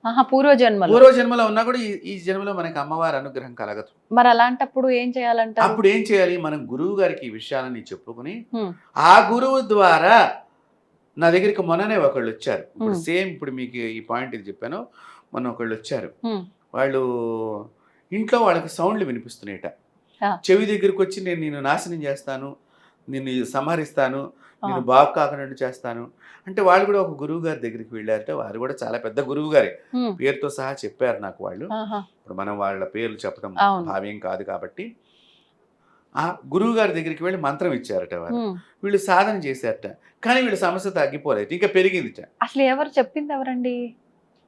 ఆహా, పూర్వ జన్మలో. పూర్వ జన్మలో ఉన్నా కూడా ఈ జన్మలో మనకి అమ్మవారి అనుగ్రహం కలగదు. మరి అలాంటప్పుడు ఏం చేయాలంటారు? అప్పుడు ఏం చేయాలి, మనం గురువు గారికి ఈ విషయాలని చెప్పుకుని ఉమ్, ఆ గురువు ద్వారా, నా దగ్గరికి మొన్ననే ఒకళ్ళు వచ్చారు, ఇప్పుడు Hmm. సేమ్ ఇప్పుడు మీకు ఈ పాయింట్ ఇది చెప్పాను, మొన్న ఒకళ్ళు వచ్చారు, ఉమ్, వాళ్ళు ఇంట్లో వాళ్ళకి సౌండ్లు వినిపిస్తున్నాయట, ఆ. చెవి దగ్గరికి వచ్చి నేను నిన్ను నాశనం చేస్తాను, నిన్ను సంహరిస్తాను, నేను ఆ. బాగు కాకుండా చేస్తాను అంటే, వాళ్ళు కూడా ఒక గురువు గారి దగ్గరికి వెళ్ళారట. వారు కూడా చాలా పెద్ద గురువు గారే, ఉమ్, పేరుతో సహా చెప్పారు నాకు వాళ్ళు. ఆహా, ఇప్పుడు మనం వాళ్ళ పేర్లు చెప్పడం అవును. భావ్యం కాదు కాబట్టి, ఆ గురువు గారి దగ్గరికి వెళ్ళి మంత్రం ఇచ్చారట వారు. ఉమ్. వీళ్ళు సాధన చేశారట, కానీ వీళ్ళ సమస్య తగ్గిపోలేదు, ఇంకా పెరిగిందిట. అసలు ఎవరు చెప్పింది ఎవరండి?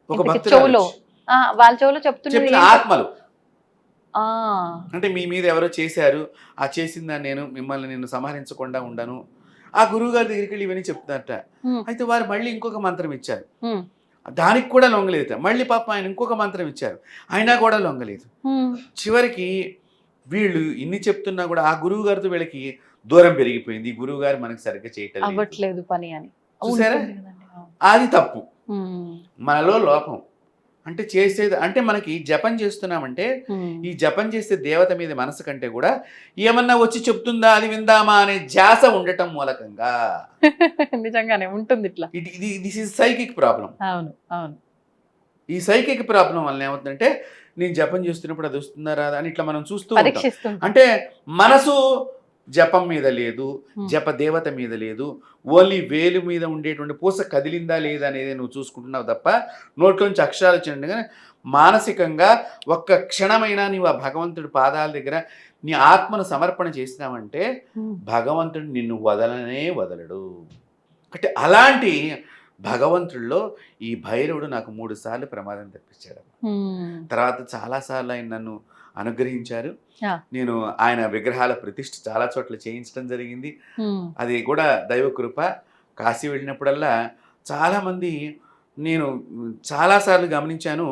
ఒక ఇంతకీ భక్తురాలు చెవులో? వచ్చి ఆ, వాళ్ళ చెవులో చెప్తున్నది చెప్పిన ఏంటి? ఆత్మలు ఆ, అంటే మీ మీద ఎవరో చేశారు, ఆ చేసిందా నేను మిమ్మల్ని నేను సంహరించకుండా ఉండను, ఆ గురువు గారి దగ్గరికి వెళ్ళి ఇవన్నీ చెప్తారట. ఉమ్, అయితే వారు మళ్ళీ ఇంకొక మంత్రం ఇచ్చారు, ఉమ్, దానికి కూడా లొంగలేదట. మళ్ళీ పాపం ఆయన ఇంకొక మంత్రం ఇచ్చారు, అయినా కూడా లొంగలేదు. ఉమ్. చివరికి వీళ్ళు ఇన్ని చెప్తున్నా కూడా ఆ గురువు గారితో వీళ్ళకి దూరం పెరిగిపోయింది, ఈ గురువు గారు మనకి సరిగ్గా చేయటం లేదు. అవ్వట్లేదు పని అని. చూసారా? ఉంటుంది కదండి, అవును. అది తప్పు, ఉమ్, మనలో లోపం. అంటే చేసేది అంటే మనకి జపం చేస్తున్నామంటే, ఉమ్. ఈ జపం చేసే దేవత మీద మనసు కంటే కూడా ఏమన్నా వచ్చి చెప్తుందా అది విందామా అనే ధ్యాస ఉండటం మూలకంగా నిజంగానే ఉంటుంది ఇట్లా. ఇది దిస్ ఈజ్ సైకిక్ ప్రాబ్లం. అవును, అవును. ఈ సైకిక్ ప్రాబ్లం వల్ల ఏమవుతుందంటే, నేను జపం చేస్తున్నప్పుడు అది వస్తుందా రాదా అని ఇట్లా మనం చూస్తూ ఉంటాం. పరీక్షిస్తుంది. అంటే మనసు జపం మీద లేదు, Hmm. జప దేవత మీద లేదు, ఓన్లీ వేలు మీద ఉండేటువంటి పూస కదిలిందా లేదా అనేది నువ్వు చూసుకుంటున్నావు తప్ప, నోట్లోంచి అక్షరాలు వచ్చినట్టుగా మానసికంగా ఒక్క క్షణమైనా నీవు ఆ భగవంతుడి పాదాల దగ్గర నీ ఆత్మను సమర్పణ చేసినావంటే ఉమ్, భగవంతుడు నిన్ను వదలనే వదలడు. అంటే అలాంటి భగవంతుడిలో ఈ భైరవుడు నాకు 3 సార్లు ప్రమాదం తెప్పించాడు. ఉమ్. తర్వాత చాలాసార్లు ఆయన నన్ను అనుగ్రహించారు. ఆ. నేను ఆయన విగ్రహాల ప్రతిష్ఠ చాలా చోట్ల చేయించడం జరిగింది, ఉమ్, అది కూడా దైవ కృప. కాశీ వెళ్ళినప్పుడల్లా చాలామంది, నేను చాలాసార్లు గమనించాను,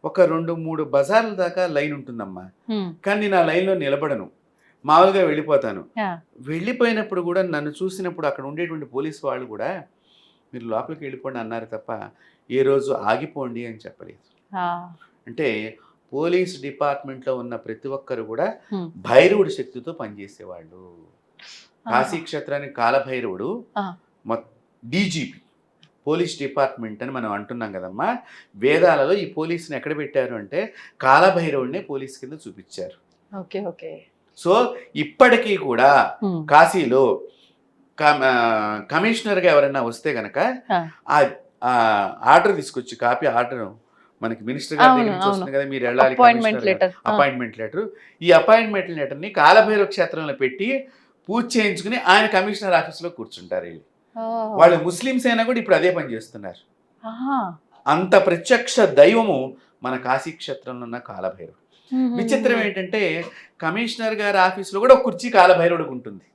ఒక 2-3 బజార్ల దాకా లైన్ ఉంటుందమ్మా, ఉమ్. కానీ నేను ఆ లైన్లో నిలబడను, మామూలుగా వెళ్ళిపోతాను. ఆ, వెళ్ళిపోయినప్పుడు కూడా నన్ను చూసినప్పుడు అక్కడ ఉండేటువంటి పోలీసు వాళ్ళు కూడా మీరు లోపలికి వెళ్ళిపోండి అన్నారు తప్ప ఏ రోజు ఆగిపోండి అని చెప్పలేదు. ఆ. అంటే పోలీస్ డిపార్ట్మెంట్లో ఉన్న ప్రతి ఒక్కరు కూడా ఉమ్. భైరవుడి శక్తితో పనిచేసేవాళ్ళు. ఆ. కాశీ క్షేత్రానికి కాలభైరవుడు ఆ. డీజీపీ పోలీస్ డిపార్ట్మెంట్ అని మనం అంటున్నాం కదమ్మా. వేదాలలో ఈ పోలీసుని ఎక్కడ పెట్టారు అంటే కాలభైరవుడినే పోలీస్ కింద చూపించారు. Okay, okay. సో ఇప్పటికీ కూడా ఉమ్. కాశీలో కమిషనర్గా ఎవరైనా వస్తే కనుక ఆ. ఆ ఆర్డర్ తీసుకొచ్చి, కాపీ ఆర్డర్ మనకి మినిస్టర్ గారి దగ్గర అవును, నుంచి అవును. వస్తుంది కదా, మీరు వెళ్ళాలి అపాయింట్మెంట్ లెటర్. Appointment letter. ఈ అపాయింట్మెంట్ లెటర్ని కాలభైరవ క్షేత్రంలో పెట్టి పూజ చేయించుకుని ఆయన కమిషనర్ ఆఫీస్లో కూర్చుంటారు వీళ్ళు. వాళ్ళు ముస్లిమ్స్ అయినా కూడా ఇప్పుడు అదే పని చేస్తున్నారు. అంత ప్రత్యక్ష దైవము మన కాశీ క్షేత్రంలో ఉన్న కాలభైరవుడు. విచిత్రం ఏంటంటే కమిషనర్ గారి ఆఫీస్లో కూడా ఒక కుర్చీ కాలభైరవుడికి ఉంటుంది,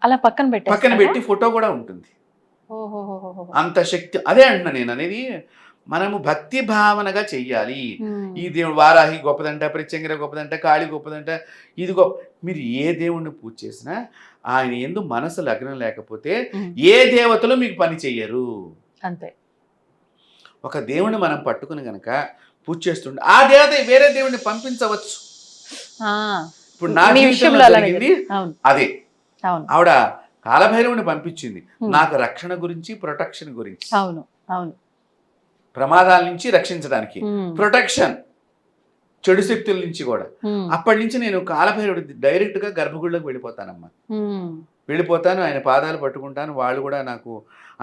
అలా పక్కన పెట్టి ఫోటో కూడా ఉంటుంది. అంత శక్తి. అదే అంటున్నా నేను అనేది, మనము భక్తి భావనగా చెయ్యాలి. ఈ దేవుడు వారాహి గొప్పదంట, ప్రత్యంగిర గొప్పదంట, కాళి గొప్పదంట, ఇది గొప్ప. మీరు ఏ దేవుణ్ణి పూజ చేసినా ఆయన యందు మనసు లగ్నం లేకపోతే ఏ దేవతలు మీకు పని చెయ్యరు. అంతే. ఒక దేవుణ్ణి మనం పట్టుకుని గనక పూజ చేస్తుంటే ఆ దేవత వేరే దేవుడిని పంపించవచ్చు. ఇప్పుడు నా మీ జీవితంలో విషయంలో అలానే జరిగింది అవును. అదే. అవును. ఆవిడ కాలభైరవుని పంపించింది Hmm. నాకు రక్షణ గురించి, ప్రొటెక్షన్ గురించి, అవును. అవును. ప్రమాదాల నుంచి రక్షించడానికి, Hmm. ప్రొటెక్షన్, చెడు శక్తుల నుంచి కూడా. Hmm. అప్పటి నుంచి నేను కాలభైరవుడి డైరెక్ట్ గా గర్భగుడిలోకి వెళ్ళిపోతానమ్మా. Hmm. వెళ్ళిపోతాను, ఆయన పాదాలు పట్టుకుంటాను. వాళ్ళు కూడా నాకు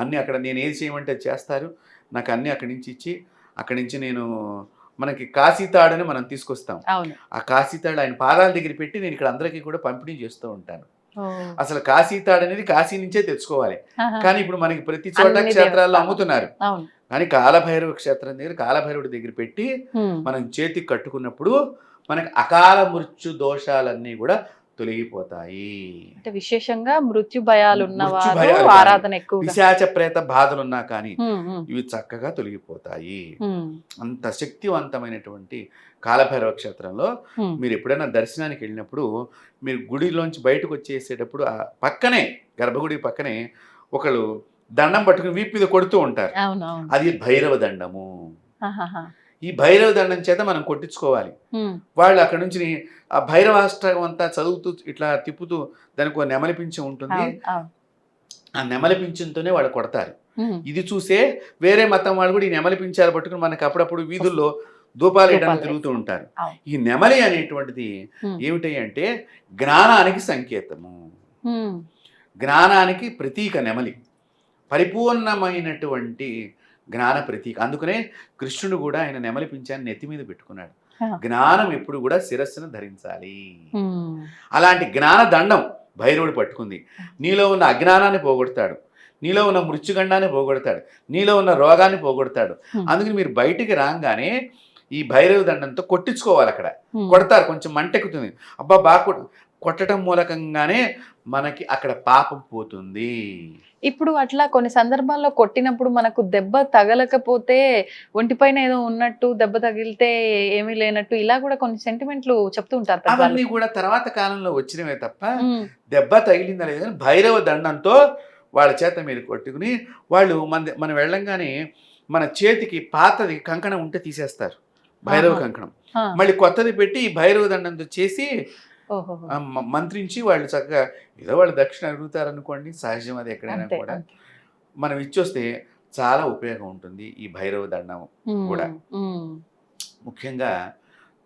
అన్ని అక్కడ నేను ఏది చేయమంటే అది చేస్తారు. నాకు అన్ని అక్కడి నుంచి ఇచ్చి, అక్కడి నుంచి నేను మనకి కాశీతాడని మనం తీసుకొస్తాం. అవును. ఆ కాశీతాడు ఆయన పాదాల దగ్గర పెట్టి నేను ఇక్కడ అందరికీ కూడా పంపిణీ చేస్తూ ఉంటాను. ఓ. అసలు కాశీతాడు అనేది కాశీ నుంచే తెచ్చుకోవాలి. ఆహా. కానీ ఇప్పుడు మనకి ప్రతి చోట అన్ని క్షేత్రాల్లో దేవస్థానాలు. అమ్ముతున్నారు. అవును. కానీ కాలభైరవ క్షేత్రం దగ్గర కాలభైరవుడి దగ్గర పెట్టి Hmm. మనం చేతికి కట్టుకున్నప్పుడు మనకి అకాల మృత్యు దోషాలన్నీ కూడా తొలగిపోతాయి. అంటే విశేషంగా మృత్యు భయాలు మృత్యు ఉన్నవారు భయాలు కానీ, ఆరాధన ఎక్కువగా. పిశాచ ప్రేత బాధలున్నా కానీ Hmm. Hmm. ఇవి చక్కగా తొలగిపోతాయి. Hmm. అంత శక్తివంతమైనటువంటి కాలభైరవ క్షేత్రంలో Hmm. మీరు ఎప్పుడైనా దర్శనానికి వెళ్ళినప్పుడు మీరు గుడిలోంచి బయటకు వచ్చేసేటప్పుడు ఆ పక్కనే గర్భగుడి పక్కనే ఒకళ్ళు దండం పట్టుకుని వీపు మీద కొడుతూ ఉంటారు. అవును. అవును. అది భైరవ దండము. ఆహాహా. ఈ భైరవ దండం చేత మనం కొట్టించుకోవాలి. Hmm. వాళ్ళు అక్కడ నుంచి ఆ భైరవాష్టకం అంతా చదువుతూ ఇట్లా తిప్పుతూ దానికి ఒక నెమలి పింఛం ఉంటుంది. అవును. అవును. ఆ నెమలి పింఛంతోనే వాళ్ళు కొడతారు. Hmm. ఇది చూసే వేరే మతం వాళ్ళు కూడా ఈ నెమలి పింఛాలు పట్టుకుని మనకు అప్పుడప్పుడు వీధుల్లో ధూపాలు వేయడానికి ధూపాలు తిరుగుతూ ఉంటారు. అవును. ఈ నెమలి అనేటువంటిది Hmm. ఏమిటి అంటే జ్ఞానానికి సంకేతము, Hmm. జ్ఞానానికి ప్రతీక నెమలి, పరిపూర్ణమైనటువంటి జ్ఞాన ప్రతీక. అందుకనే కృష్ణుడు కూడా ఆయన నెమలి పింఛాన్ని నెత్తి మీద పెట్టుకున్నాడు. Ah. జ్ఞానం ఎప్పుడు కూడా శిరస్సును ధరించాలి. Hmm. అలాంటి జ్ఞాన దండం భైరవుడు పట్టుకుంది. నీలో ఉన్న అజ్ఞానాన్ని పోగొడతాడు, నీలో ఉన్న మృత్యుగండాన్ని పోగొడతాడు, నీలో ఉన్న రోగాన్ని పోగొడతాడు. Hmm. అందుకని మీరు బయటికి రాగానే ఈ భైరవ దండంతో కొట్టించుకోవాలి. అక్కడ Hmm. కొడతారు, కొంచెం మంటెక్కుతుంది. అబ్బా బాగా కొట్టడం మూలకంగానే మనకి అక్కడ పాపం పోతుంది. ఇప్పుడు అట్లా కొన్ని సందర్భాల్లో కొట్టినప్పుడు మనకు దెబ్బ తగలకపోతే ఒంటిపైన ఏదో ఉన్నట్టు, దెబ్బ తగిలితే ఏమీ లేనట్టు, ఇలా కూడా కొన్ని సెంటిమెంట్లు చెప్తూ ఉంటారు పెద్దవాళ్ళు. అవన్నీ కూడా తర్వాత కాలంలో వచ్చినవే తప్ప Hmm. దెబ్బ తగిలిందా లేదా కానీ భైరవ దండంతో వాళ్ళ చేత మీరు కొట్టుకుని వాళ్ళు మనం వెళ్ళంగానే మన చేతికి పాతది కంకణం ఉంటే తీసేస్తారు, భైరవ ఆహా. కంకణం. Ah. మళ్ళీ కొత్తది పెట్టి ఈ భైరవ దండంతో చేసి ఓహోహో. మంత్రించి వాళ్ళు చక్కగా ఏదో వాళ్ళు దక్షిణ అడుగుతారు అనుకోండి, సహజం అది ఎక్కడైనా అంతే. కూడా. అంతే. మనం ఇచ్చొస్తే చాలా ఉపయోగం ఉంటుంది ఈ భైరవ దండం Hmm. కూడా. Hmm. ముఖ్యంగా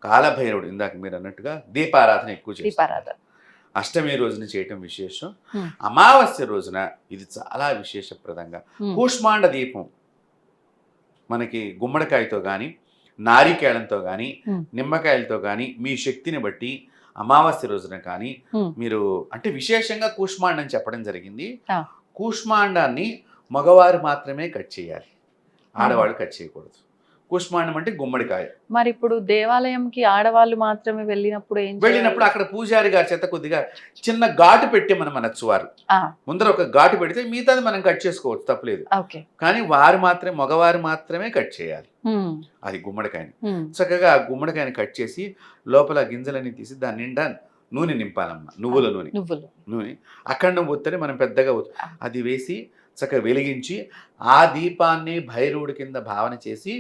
కాలభైరవుడు ఇందాక మీరు అన్నట్టుగా దీపారాధన ఎక్కువ చేస్తారు. దీపారాధన. అష్టమి రోజున చేయటం విశేషం. Hmm. అమావాస్య రోజున ఇది చాలా విశేషప్రదంగా Hmm. కూష్మాండ దీపం మనకి గుమ్మడికాయతో కానీ, నారికేళంతో కానీ, Hmm. నిమ్మకాయలతో కానీ మీ శక్తిని బట్టి అమావాస్య రోజున కానీ Hmm. మీరు అంటే విశేషంగా కూష్మాండం చెప్పడం జరిగింది. Ah. కూష్మాండాన్ని మగవారు మాత్రమే కట్ చేయాలి, ఆడవాళ్ళు కట్ చేయకూడదు. కూష్మాండం అంటే గుమ్మడికాయ. మరి ఇప్పుడు దేవాలయంకి ఆడవాళ్ళు మాత్రమే వెళ్ళినప్పుడు ఏం వెళ్ళినప్పుడు అక్కడ పూజారి గారి చేత కొద్దిగా చిన్న ఘాటు పెట్టి మనం అనొచ్చు. వారు ముందర ఒక ఘాటు పెడితే మిగతాది మనం కట్ చేసుకోవచ్చు, తప్పలేదు. ఓకే. కానీ మగవారు మాత్రమే కట్ చేయాలి అది గుమ్మడికాయని. చక్కగా ఆ గుమ్మడికాయని కట్ చేసి లోపల గింజలన్నీ తీసి దాని నిండా నూనె నింపాలమ్మా, నువ్వుల నూనె. అఖండం ఒత్తని మనం పెద్దగా అది వేసి చక్కగా వెలిగించి ఆ దీపాన్ని భైరవుడి కింద భావన చేసి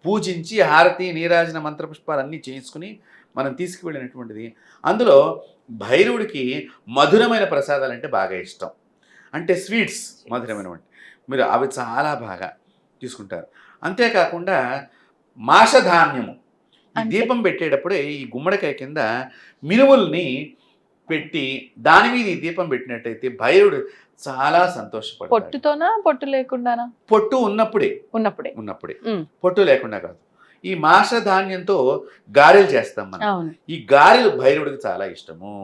పూజించి హారతి నీరాజన మంత్రపుష్పాలన్నీ చేసుకుని మనం తీసుకువెళ్ళినటువంటిది. అందులో భైరవుడికి మధురమైన ప్రసాదాలు అంటే బాగా ఇష్టం, అంటే స్వీట్స్ మధురమైనటువంటి మీరు అవి చాలా బాగా తీసుకుంటారు. అంతేకాకుండా మాషధాన్యము ఈ దీపం పెట్టేటప్పుడే ఈ గుమ్మడికాయ కింద మినుముల్ని పెట్టి దాని మీద ఈ దీపం పెట్టినట్టయితే భైరవుడు చాలా సంతోషపడతాడు. పొట్టుతోనా పొట్టు లేకుండానా? పొట్టు ఉన్నప్పుడే. పొట్టు లేకుండా కాదు. ఈ మాషధాన్యంతో గారెలు చేస్తాం మనం. ఈ గారెలు భైరవుడికి చాలా ఇష్టము.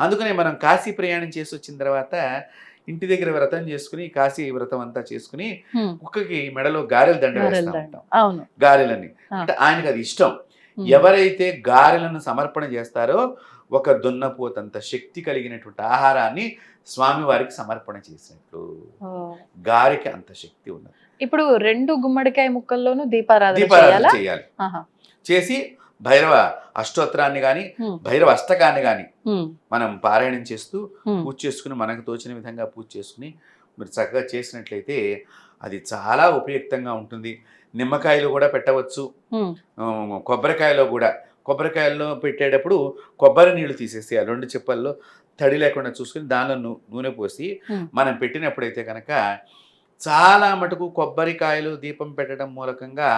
అందుకనే మనం కాశీ ప్రయాణం చేసి వచ్చిన తర్వాత ఇంటి దగ్గర వ్రతం చేసుకుని కాశీ వ్రతం అంతా చేసుకుని కుక్కకి మెడలో గారెల దండ వేస్తా ఉంటాం. గారెలని అంటే ఆయనకు అది ఇష్టం. ఎవరైతే గారెలను సమర్పణ చేస్తారో ఒక దున్నపోతంత శక్తి కలిగినటువంటి ఆహారాన్ని స్వామివారికి సమర్పణ చేసినట్లు. గారెకి అంత శక్తి ఉన్నది. ఇప్పుడు 2 గుమ్మడికాయ ముక్కల్లోనూ దీపారాధన చేయాలి. చేసి భైరవ అష్టోత్తరాన్ని గాని భైరవ అష్టకాన్ని గాని మనం పారాయణం చేస్తూ పూజ చేసుకుని మనకు తోచిన విధంగా పూజ చేసుకుని మీరు చక్కగా చేసినట్లయితే అది చాలా ఉపయుక్తంగా ఉంటుంది. నిమ్మకాయలు కూడా పెట్టవచ్చు, కొబ్బరికాయలో కూడా. కొబ్బరికాయల్లో పెట్టేటప్పుడు కొబ్బరి నీళ్లు తీసేసి ఆ 2 చిప్పల్లో తడి లేకుండా చూసుకొని దానిలో నూనె పోసి మనం పెట్టినప్పుడైతే కనుక చాలా మటుకు కొబ్బరికాయలు దీపం పెట్టడం మూలకంగా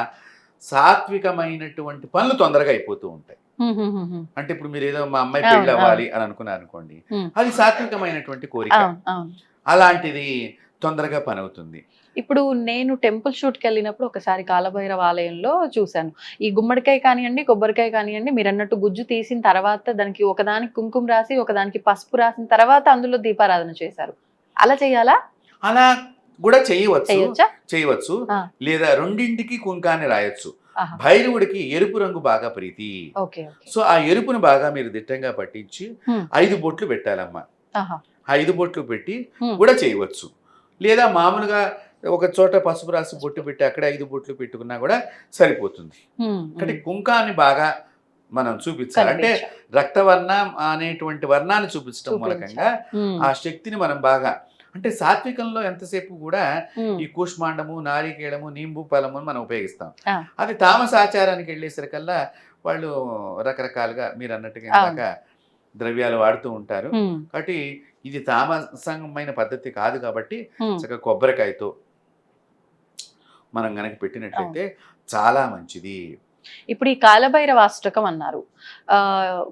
సాత్వికమైనటువంటి పనులు తొందరగా అయిపోతూ ఉంటాయి. అంటే ఇప్పుడు మీరు ఏదో మా అమ్మాయి పెళ్ళి అవ్వాలి అని అనుకున్నారు అనుకోండి, అది సాత్వికమైనటువంటి కోరిక, అలాంటిది తొందరగా పని అవుతుంది. ఇప్పుడు నేను టెంపుల్ షూట్కి వెళ్ళినప్పుడు ఒకసారి కాలభైరవ ఆలయంలో చూశాను. ఈ గుమ్మడికాయ కానివ్వండి, కొబ్బరికాయ కానివ్వండి, మీరు అన్నట్టు గుజ్జు తీసిన తర్వాత దానికి ఒకదానికి కుంకుమ రాసి ఒకదానికి పసుపు రాసిన తర్వాత అందులో దీపారాధన చేశారు. అలా చేయాలా? అలా కూడా చేయవచ్చు. లేదా రెండింటికి కుంకాన్ని రాయొచ్చు. భైరవుడికి ఎరుపు రంగు బాగా ప్రీతి. సో ఆ ఎరుపును బాగా మీరు దిట్టంగా పట్టించి 5 బొట్లు పెట్టాలమ్మా. 5 బొట్లు పెట్టి కూడా చేయవచ్చు. లేదా మామూలుగా ఒక చోట పసుపు రాసి బొట్టు పెట్టి అక్కడ 5 బొట్లు పెట్టుకున్నా కూడా సరిపోతుంది. అంటే కుంకాన్ని బాగా మనం చూపించాలి. అంటే రక్తవర్ణం అనేటువంటి వర్ణాన్ని చూపించడం మూలకంగా ఆ శక్తిని మనం బాగా, అంటే సాత్వికంలో ఎంతసేపు కూడా ఈ కూష్మాండము, నారికేళము, నీంబు ఫలము మనం ఉపయోగిస్తాం. అది తామస ఆచారానికి వెళ్ళేసరికల్లా వాళ్ళు రకరకాలుగా మీరు అన్నట్టుగా ద్రవ్యాలు వాడుతూ ఉంటారు. కాబట్టి ఇది తామసమైన పద్ధతి కాదు. కాబట్టి చక్కగా కొబ్బరికాయతో మనం గనక పెట్టినట్లయితే చాలా మంచిది. ఇప్పుడు ఈ కాలభైరవాష్టకం అన్నారు.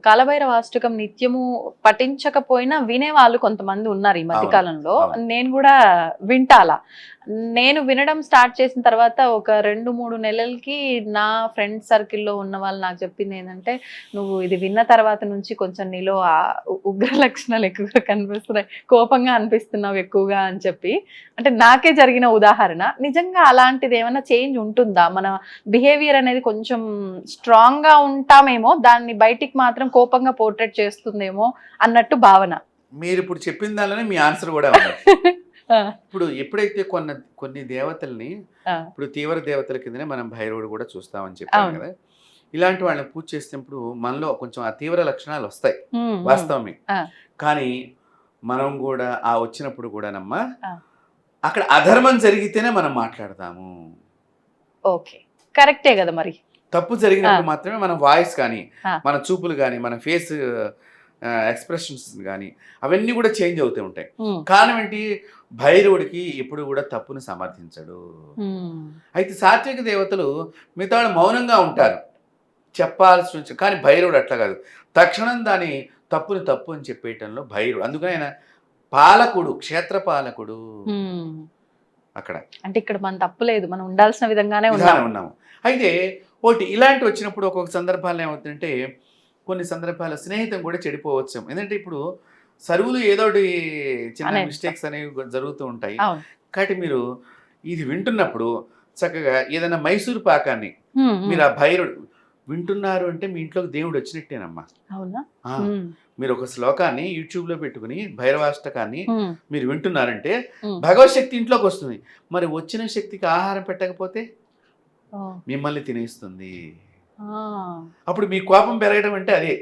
కాలభైరవాష్టకం నిత్యము పఠించకపోయినా వినేవాళ్ళు కొంతమంది ఉన్నారు ఈ మధ్యకాలంలో. నేను కూడా వింటాలా. నేను వినడం స్టార్ట్ చేసిన తర్వాత ఒక 2-3 నెలలకి నా ఫ్రెండ్ సర్కిల్లో ఉన్న వాళ్ళు నాకు చెప్పింది ఏంటంటే, నువ్వు ఇది విన్న తర్వాత నుంచి కొంచెం నీలో ఉగ్ర లక్షణాలు ఎక్కువగా కనిపిస్తున్నాయి, కోపంగా అనిపిస్తున్నావు ఎక్కువగా అని చెప్పి. అంటే నాకే జరిగిన ఉదాహరణ. నిజంగా అలాంటిది ఏమైనా చేంజ్ ఉంటుందా? మన బిహేవియర్ అనేది కొంచెం స్ట్రాంగ్ గా ఉంటామేమో, దాన్ని బయటికి మాత్రం కోపంగా పోర్ట్రేట్ చేస్తుందేమో అన్నట్టు భావన. మీరు ఇప్పుడు చెప్పిన దానిలోనే మీ ఆన్సర్ కూడా ఉంది. ఇప్పుడు ఎప్పుడైతే కొన్ని దేవతల్ని, ఇప్పుడు తీవ్ర దేవతల కిందనే మనం భైరవుడు కూడా చూస్తామని చెప్పాం కదా, ఇలాంటి వాళ్ళని పూజ చేసినప్పుడు మనలో కొంచెం ఆ తీవ్ర లక్షణాలు వస్తాయి, వాస్తవమే. కానీ మనం కూడా ఆ వచ్చినప్పుడు కూడానమ్మా అక్కడ అధర్మం జరిగితేనే మనం మాట్లాడతాము. ఓకే, కరెక్టే కదా. మరి తప్పు జరిగినప్పుడు మాత్రమే మన వాయిస్ కానీ, మన చూపులు కానీ, మన ఫేస్ ఎక్స్ప్రెషన్స్ కానీ అవన్నీ కూడా చేంజ్ అవుతూ ఉంటాయి. కారణం ఏంటి? భైరవుడికి ఎప్పుడు కూడా తప్పును సమర్థించడు. అయితే సాత్విక దేవతలు మిగతా మౌనంగా ఉంటారు, చెప్పాల్సి నుంచి. కానీ భైరవుడు అట్లా కాదు, తక్షణం దాని తప్పుని తప్పు అని చెప్పేయటంలో భైరవుడు. అందుకని ఆయన పాలకుడు, క్షేత్రపాలకుడు. అక్కడ అంటే ఇక్కడ మన తప్పు లేదు, మనం ఉండాల్సిన విధంగానే ఉన్నాము. అయితే ఒకటి ఇలాంటి వచ్చినప్పుడు ఒక్కొక్క సందర్భాల్లో ఏమవుతుందంటే, కొన్ని సందర్భాల స్నేహితం కూడా చెడిపోవచ్చు. ఎందుకంటే ఇప్పుడు సరువులు ఏదో చిన్న మిస్టేక్స్ అనేవి జరుగుతూ ఉంటాయి. కాబట్టి మీరు ఇది వింటున్నప్పుడు చక్కగా ఏదైనా మైసూరు పాకాన్ని మీరు ఆ భైరవుడు వింటున్నారు అంటే మీ ఇంట్లోకి దేవుడు వచ్చినట్టేనమ్మా. మీరు ఒక శ్లోకాన్ని యూట్యూబ్లో పెట్టుకుని భైరవాష్టకాన్ని మీరు వింటున్నారంటే భగవత్ శక్తి ఇంట్లోకి వస్తుంది. మరి వచ్చిన శక్తికి ఆహారం పెట్టకపోతే మిమ్మల్ని తినేస్తుంది. అప్పుడు మీ కోపం పెరగడం అంటే అదే.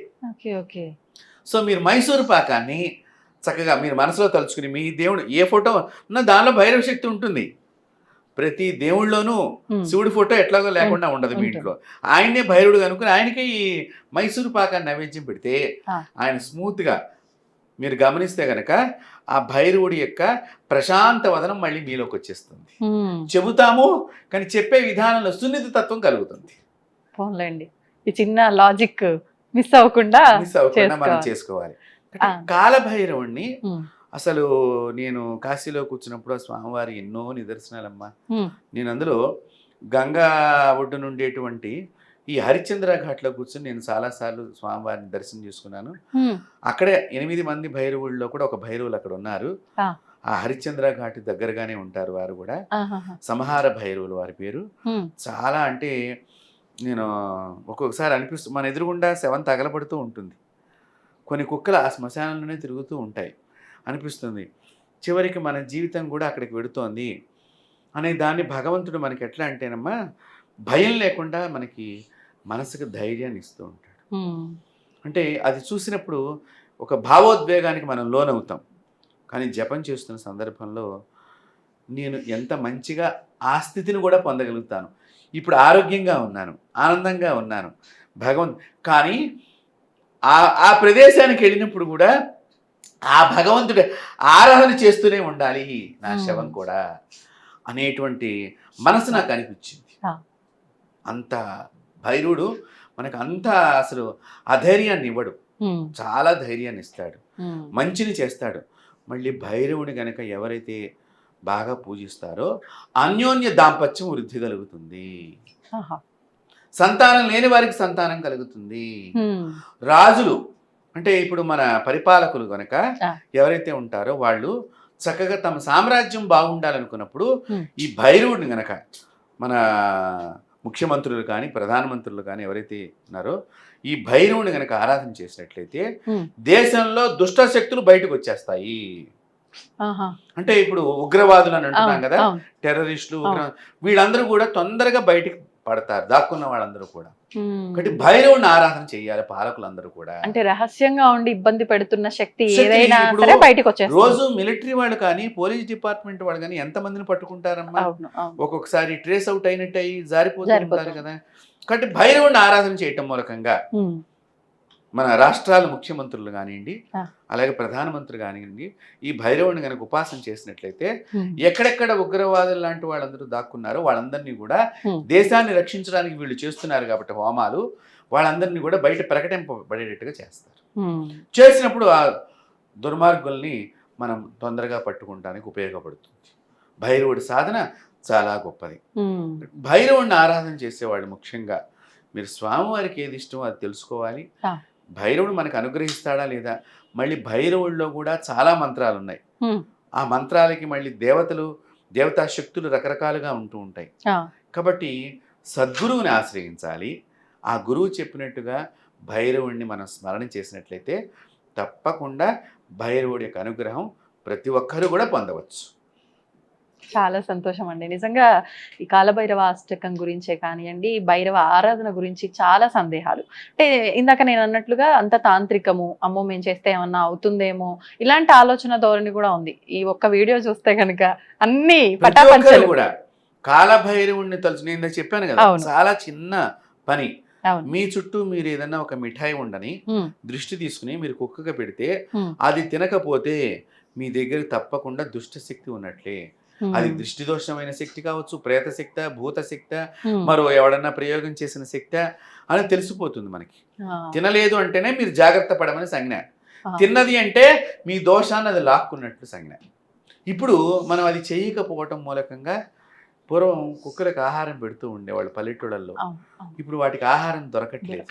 సో మీరు మైసూరు పాకాన్ని చక్కగా మీరు మనసులో తలుచుకుని, మీ దేవుడు ఏ ఫోటో ఉన్నా దానిలో భైరవ శక్తి ఉంటుంది. ప్రతి దేవుళ్ళలోనూ శివుడి ఫోటో ఎట్లాగో లేకుండా ఉండదు మీ ఇంట్లో. ఆయనే భైరవుడు కనుక్కుని ఆయనకే ఈ మైసూరు పాకాన్ని నైవేద్యం పెడితే ఆయన స్మూత్గా మీరు గమనిస్తే గనక ఆ భైరవుడి యొక్క ప్రశాంత వదనం మళ్ళీ మీలోకి వచ్చేస్తుంది. చెబుతాము కానీ చెప్పే విధానంలో సున్నిత తత్వం కలుగుతుంది. పోన్లేండి, ఈ చిన్న లాజిక్ మిస్ అవ్వకుండా మనం చేసుకోవాలి. కాలభైరవుణ్ణి అసలు నేను కాశీలో కూర్చున్నప్పుడు ఆ స్వామివారి ఎన్నో నిదర్శనాలమ్మా. నేను అందులో గంగా ఒడ్డున ఉండేటువంటి ఈ హరిశ్చంద్ర ఘాట్లో కూర్చొని నేను చాలాసార్లు స్వామివారిని దర్శనం చేసుకున్నాను. అక్కడే 8 మంది భైరవుల్లో కూడా ఒక భైరవులు అక్కడ ఉన్నారు. ఆ హరిశ్చంద్ర ఘాట్ దగ్గరగానే ఉంటారు వారు కూడా. సంహార భైరవులు వారి పేరు. చాలా అంటే నేను ఒక్కొక్కసారి అనిపిస్తుంది, మన ఎదురుగుండా శవం తగలబడుతూ ఉంటుంది, కొన్ని కుక్కలు ఆ శ్మశానంలోనే తిరుగుతూ ఉంటాయి అనిపిస్తుంది. చివరికి మన జీవితం కూడా అక్కడికి వెడుతోంది అనే దాన్ని భగవంతుడు మనకి ఎట్లా అంటేనమ్మా భయం లేకుండా మనకి మనసుకు ధైర్యాన్ని ఇస్తూ ఉంటాడు. అంటే అది చూసినప్పుడు ఒక భావోద్వేగానికి మనం లోనవుతాం. కానీ జపం చేస్తున్న సందర్భంలో నేను ఎంత మంచిగా ఆ స్థితిని కూడా పొందగలుగుతాను. ఇప్పుడు ఆరోగ్యంగా ఉన్నాను, ఆనందంగా ఉన్నాను కానీ ఆ ప్రదేశానికి వెళ్ళినప్పుడు కూడా ఆ భగవంతుడి ఆరాధన చేస్తూనే ఉండాలి నా శవం కూడా అనేటువంటి మనసు నాకు అనిపించింది. అంత భైరవుడు మనకు అంత అసలు అధైర్యాన్ని ఇవ్వడు, చాలా ధైర్యాన్ని ఇస్తాడు, మంచిని చేస్తాడు. మళ్ళీ భైరవుని గనక ఎవరైతే బాగా పూజిస్తారో అన్యోన్య దాంపత్యం వృద్ధి కలుగుతుంది, సంతానం లేని వారికి సంతానం కలుగుతుంది. రాజులు అంటే ఇప్పుడు మన పరిపాలకులు గనక ఎవరైతే ఉంటారో వాళ్ళు చక్కగా తమ సామ్రాజ్యం బాగుండాలనుకున్నప్పుడు ఈ భైరవుడిని గనక మన ముఖ్యమంత్రులు కానీ ప్రధానమంత్రులు కానీ ఎవరైతే ఉన్నారో ఈ భైరవుని గనక ఆరాధన చేసినట్లయితే దేశంలో దుష్ట శక్తులు బయటకు వచ్చేస్తాయి. అంటే ఇప్పుడు ఉగ్రవాదులు అని అంటున్నాం కదా, టెర్రరిస్టులు, వీళ్ళందరూ కూడా తొందరగా బయటికి పడతారు, దాక్కున్న వాళ్ళందరూ కూడా. కాబట్టి భైరవుని ఆరాధన చేయాలి పాలకులందరూ కూడా. అంటే రహస్యంగా ఉండి ఇబ్బంది పెడుతున్న శక్తి ఏదైనా సరే బయటికి వచ్చేస్తుంది. రోజు మిలిటరీ వాళ్ళు కానీ పోలీస్ డిపార్ట్మెంట్ వాళ్ళు కానీ ఎంత మందిని పట్టుకుంటారమ్మా, ఒక్కొక్కసారి ట్రేస్ అవుట్ అయినట్టు అయ్యి జారిపోతుంటారు కదా. కాబట్టి భైరవుని ఆరాధన చేయటం మూలకంగా మన రాష్ట్రాల ముఖ్యమంత్రులు కానివ్వండి, అలాగే ప్రధానమంత్రి కానివ్వండి, ఈ భైరవుని కనుక ఉపాసన చేసినట్లయితే ఎక్కడెక్కడ ఉగ్రవాదులు లాంటి వాళ్ళందరూ దాక్కున్నారో వాళ్ళందరినీ కూడా దేశాన్ని రక్షించడానికి వీళ్ళు చేస్తున్నారు కాబట్టి హోమాలు, వాళ్ళందరినీ కూడా బయట ప్రకటింపబడేటట్టుగా చేస్తారు. చేసినప్పుడు ఆ దుర్మార్గుల్ని మనం తొందరగా పట్టుకుంటానికి ఉపయోగపడుతుంది. భైరవుడి సాధన చాలా గొప్పది. భైరవుడిని ఆరాధన చేసేవాళ్ళు ముఖ్యంగా మీరు స్వామివారికి ఏది ఇష్టమో అది తెలుసుకోవాలి. భైరవుడు మనకు అనుగ్రహిస్తాడా లేదా, మళ్ళీ భైరవుడిలో కూడా చాలా మంత్రాలు ఉన్నాయి. ఆ మంత్రాలకి మళ్ళీ దేవతా శక్తులు రకరకాలుగా ఉంటూ ఉంటాయి. కాబట్టి సద్గురువుని ఆశ్రయించాలి. ఆ గురువు చెప్పినట్టుగా భైరవుడిని మనం స్మరణ చేసినట్లయితే తప్పకుండా భైరవుడి యొక్క అనుగ్రహం ప్రతి ఒక్కరూ కూడా పొందవచ్చు. చాలా సంతోషం అండి. నిజంగా ఈ కాలభైరవ అష్టకం గురించే కానివ్వండి, భైరవ ఆరాధన గురించి చాలా సందేహాలు. అంటే ఇందాక నేను అన్నట్లుగా అంత తాంత్రికము, అమ్మో మేము చేస్తే ఏమన్నా అవుతుందేమో, ఇలాంటి ఆలోచన ధోరణి కూడా ఉంది. ఈ ఒక్క వీడియో చూస్తే కనుక అన్ని పటాపంచలు కూడా కాలభైరవుడిని తలుచు. నేను చెప్పాను కదా, చాలా చిన్న పని. మీ చుట్టూ మీరు ఏదన్నా ఒక మిఠాయి ఉండని దృష్టి తీసుకుని మీరు కుక్కగా పెడితే అది తినకపోతే మీ దగ్గర తప్పకుండా దుష్ట శక్తి ఉన్నట్లే. అది దృష్టి దోషమైన శక్తి కావచ్చు, ప్రేత శక్తి, భూత శక్తి, మరో ఎవడన్నా ప్రయోగం చేసిన శక్తి అని తెలిసిపోతుంది మనకి. తినలేదు అంటేనే మీరు జాగ్రత్త పడమని సంజ్ఞ, తిన్నది అంటే మీ దోషాన్ని అది లాక్కున్నట్లు సంజ్ఞ. ఇప్పుడు మనం అది చేయకపోవటం మూలకంగా పూర్వం కుక్కలకు ఆహారం పెడుతూ ఉండేవాళ్ళు పల్లెటూళ్ళల్లో. ఇప్పుడు వాటికి ఆహారం దొరకట్లేదు.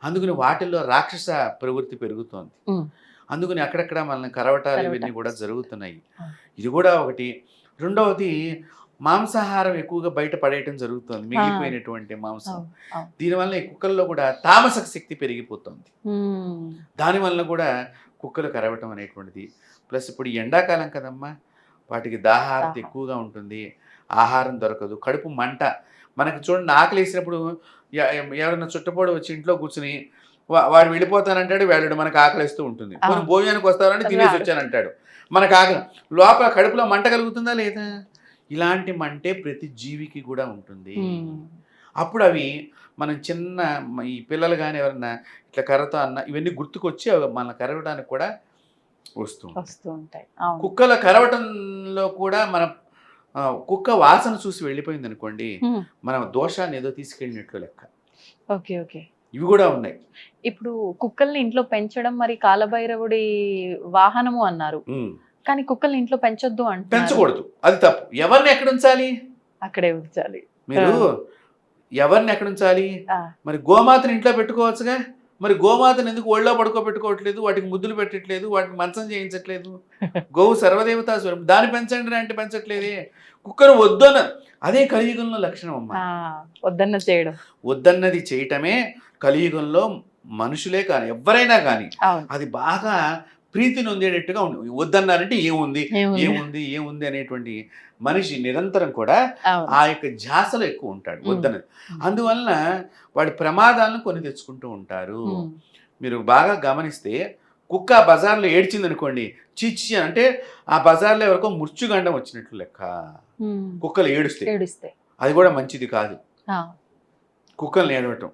అందుకని వాటిల్లో రాక్షస ప్రవృత్తి పెరుగుతోంది. అందుకని అక్కడక్కడ మనల్ని కరవటాలు ఇవన్నీ కూడా జరుగుతున్నాయి. ఇది కూడా ఒకటి. రెండవది, మాంసాహారం ఎక్కువగా బయట పడేయటం జరుగుతుంది, మిగిలిపోయినటువంటి మాంసం. దీనివల్ల ఈ కుక్కల్లో కూడా తామసక శక్తి పెరిగిపోతుంది. దానివల్ల కూడా కుక్కలు కరవటం అనేటువంటిది. ప్లస్ ఇప్పుడు ఎండాకాలం కదమ్మా, వాటికి దాహార్తి ఎక్కువగా ఉంటుంది, ఆహారం దొరకదు, కడుపు మంట. మనకి చూడండి, ఆకలి వేసినప్పుడు ఎవరైనా చుట్టపోడు వచ్చి ఇంట్లో కూర్చుని వాడు వెళ్ళిపోతానంటాడు, వెళ్ళడు, మనకు ఆకలిస్తూ ఉంటుంది. కొన్ని భోజనానికి వస్తారంటే తినేసి వచ్చానంటాడు, మనకు ఆకలి. లోపల కడుపులో మంట కలుగుతుందా లేదా? ఇలాంటి మంటే ప్రతి జీవికి కూడా ఉంటుంది. అప్పుడు అవి మనం చిన్న ఈ పిల్లలు కానీ ఎవరన్నా ఇట్లా కర్రతో అన్న ఇవన్నీ గుర్తుకొచ్చి మన కరవడానికి కూడా వస్తూ ఉంటాయి. కుక్కల కరవటంలో కూడా మన కుక్క వాసన చూసి వెళ్ళిపోయింది అనుకోండి, మన దోషాన్ని ఏదో తీసుకెళ్ళినట్లు లెక్క. ఓకే ఓకే, ఇవి కూడా ఉన్నాయి. ఇప్పుడు కుక్కల్ని ఇంట్లో పెంచడం మరి కాలభైరవుడి వాహనము అన్నారు, కానీ కుక్కల్ని ఇంట్లో పెంచొద్దు అంటే పెంచకూడదు, అది తప్పు. ఎవరిని ఎక్కడ ఉంచాలి? అక్కడే ఉంచాలి. మీరు ఎవరిని ఎక్కడ ఉంచాలి? మరి గోమాతని ఇంట్లో పెట్టుకోవచ్చుగా. మరి గోమాతను ఎందుకు ఒళ్ళో పడుకోబెట్టుకోవట్లేదు, వాటికి ముద్దులు పెట్టట్లేదు, వాటికి మంచం చేయించట్లేదు? గోవు సర్వదేవతా స్వరం, దాన్ని పెంచండి అంటే పెంచట్లేదే. కుక్కను వద్దన్న, అదే కలియుగంలో లక్షణం అమ్మా. వద్దన్నది చేయటమే కలియుగంలో మనుషులే కానీ ఎవరైనా కానీ అది బాగా ప్రీతిని పొందేటట్టుగా ఉంది. వద్దన్నారంటే ఏముంది ఏముంది ఏముంది అనేటువంటి మనిషి నిరంతరం కూడా ఆ యొక్క ధ్యాసలో ఎక్కువ ఉంటాడు వద్దన్నది. అందువలన వాడి ప్రమాదాలను కొని తెచ్చుకుంటూ ఉంటారు. మీరు బాగా గమనిస్తే కుక్క బజార్లో ఏడ్చింది అనుకోండి, చిచ్చి అంటే ఆ బజార్లో ఎవరికో మృత్యుగండం వచ్చినట్లు లెక్క. కుక్కలు ఏడుస్తే అది కూడా మంచిది కాదు, కుక్కల్ని ఏడవటం.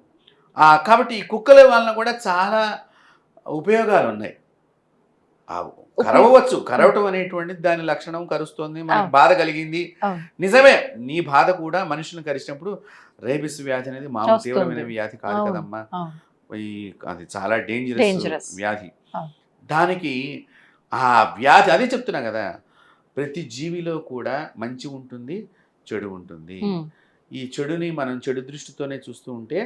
కాబట్టి ఈ కుక్కల వలన కూడా చాలా ఉపయోగాలు ఉన్నాయి. కరవటం అనేటువంటిది దాని లక్షణం, కరుస్తోంది, మనకి బాధ కలిగింది, నిజమే. నీ బాధ కూడా మనుషులను కరిచినప్పుడు రేబిస్ వ్యాధి అనేది మామూలు తీవ్రమైన వ్యాధి కాదు కదమ్మా, అది చాలా డేంజరస్ వ్యాధి. దానికి ఆ వ్యాధి, అదే చెప్తున్నా కదా, ప్రతి జీవిలో కూడా మంచి ఉంటుంది, చెడు ఉంటుంది. ఈ చెడుని మనం చెడు దృష్టితోనే చూస్తూ ఉంటే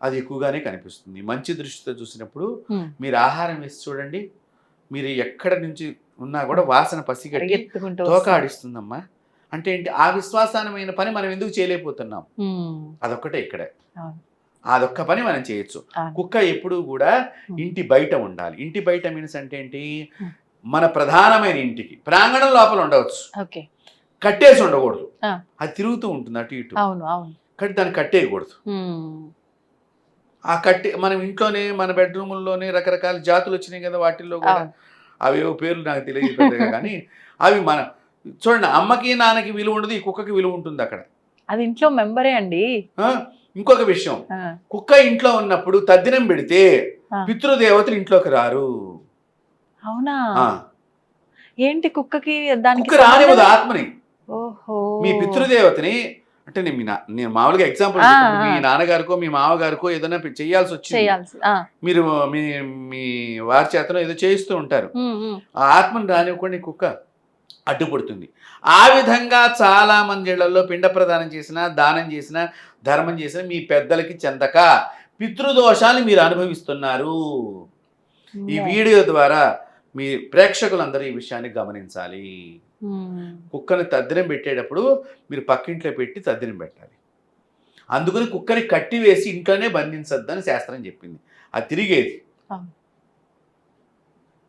అది ఎక్కువగానే కనిపిస్తుంది. మంచి దృష్టితో చూసినప్పుడు మీరు ఆహారం వేసి చూడండి, మీరు ఎక్కడ నుంచి ఉన్నా కూడా వాసన పసిగట్టి తోకాడిస్తుందమ్మా. అంటే ఏంటి, ఆ విశ్వాసమైన పని మనం ఎందుకు చేయలేకపోతున్నాం? అదొక్కటే ఇక్కడ, అదొక్క పని మనం చేయొచ్చు. కుక్క ఎప్పుడు కూడా ఇంటి బయట ఉండాలి. ఇంటి బయట మీన్స్ అంటే ఏంటి, మన ప్రధానమైన ఇంటికి ప్రాంగణం లోపల ఉండవచ్చు, కట్టేసి ఉండకూడదు. అది తిరుగుతూ ఉంటుంది అటు ఇటు, కాబట్టి దాన్ని కట్టేయకూడదు. ఆ మనం ఇంట్లోనే మన బెడ్రూముల్లోనే రకరకాల జాతులు వచ్చినాయి కదా, వాటిల్లో కూడా అవేవో పేర్లు నాకు తెలియదు పెద్దగా, కానీ అవి మన చూడండి, అమ్మకి నాన్నకి విలువ ఉండదు, ఈ కుక్కకి విలువ ఉంటుంది అక్కడ. అది ఇంట్లో మెంబరే అండి. ఇంకొక విషయం, కుక్క ఇంట్లో ఉన్నప్పుడు తద్దినం పెడితే పితృదేవతలు ఇంట్లోకి రారు. అవునా? ఏంటి కుక్కకి దానికి రానివ్వదు ఆత్మని. మీ పితృదేవతని అంటే నేను మామూలుగా ఎగ్జాంపుల్, మీ నాన్నగారికో మీ మామగారికో ఏదైనా చేయాల్సి వచ్చింది, మీరు మీ వారి చేతలో ఏదో చేయిస్తూ ఉంటారు, ఆ ఆత్మను రానివ్వకుండా కుక్క అడ్డుపడుతుంది. ఆ విధంగా చాలా మంది ఇళ్లలో పిండ ప్రదానం చేసినా, దానం చేసినా, ధర్మం చేసినా మీ పెద్దలకి చెందక పితృదోషాన్ని మీరు అనుభవిస్తున్నారు. ఈ వీడియో ద్వారా మీ ప్రేక్షకులందరూ ఈ విషయాన్ని గమనించాలి. కుక్కని తద్దినం పెట్టేటప్పుడు మీరు పక్కింట్లో పెట్టి తద్దినం పెట్టాలి. అందుకని కుక్కని కట్టి వేసి ఇంట్లోనే బంధించద్దని శాస్త్రం చెప్పింది. అది తిరిగేది.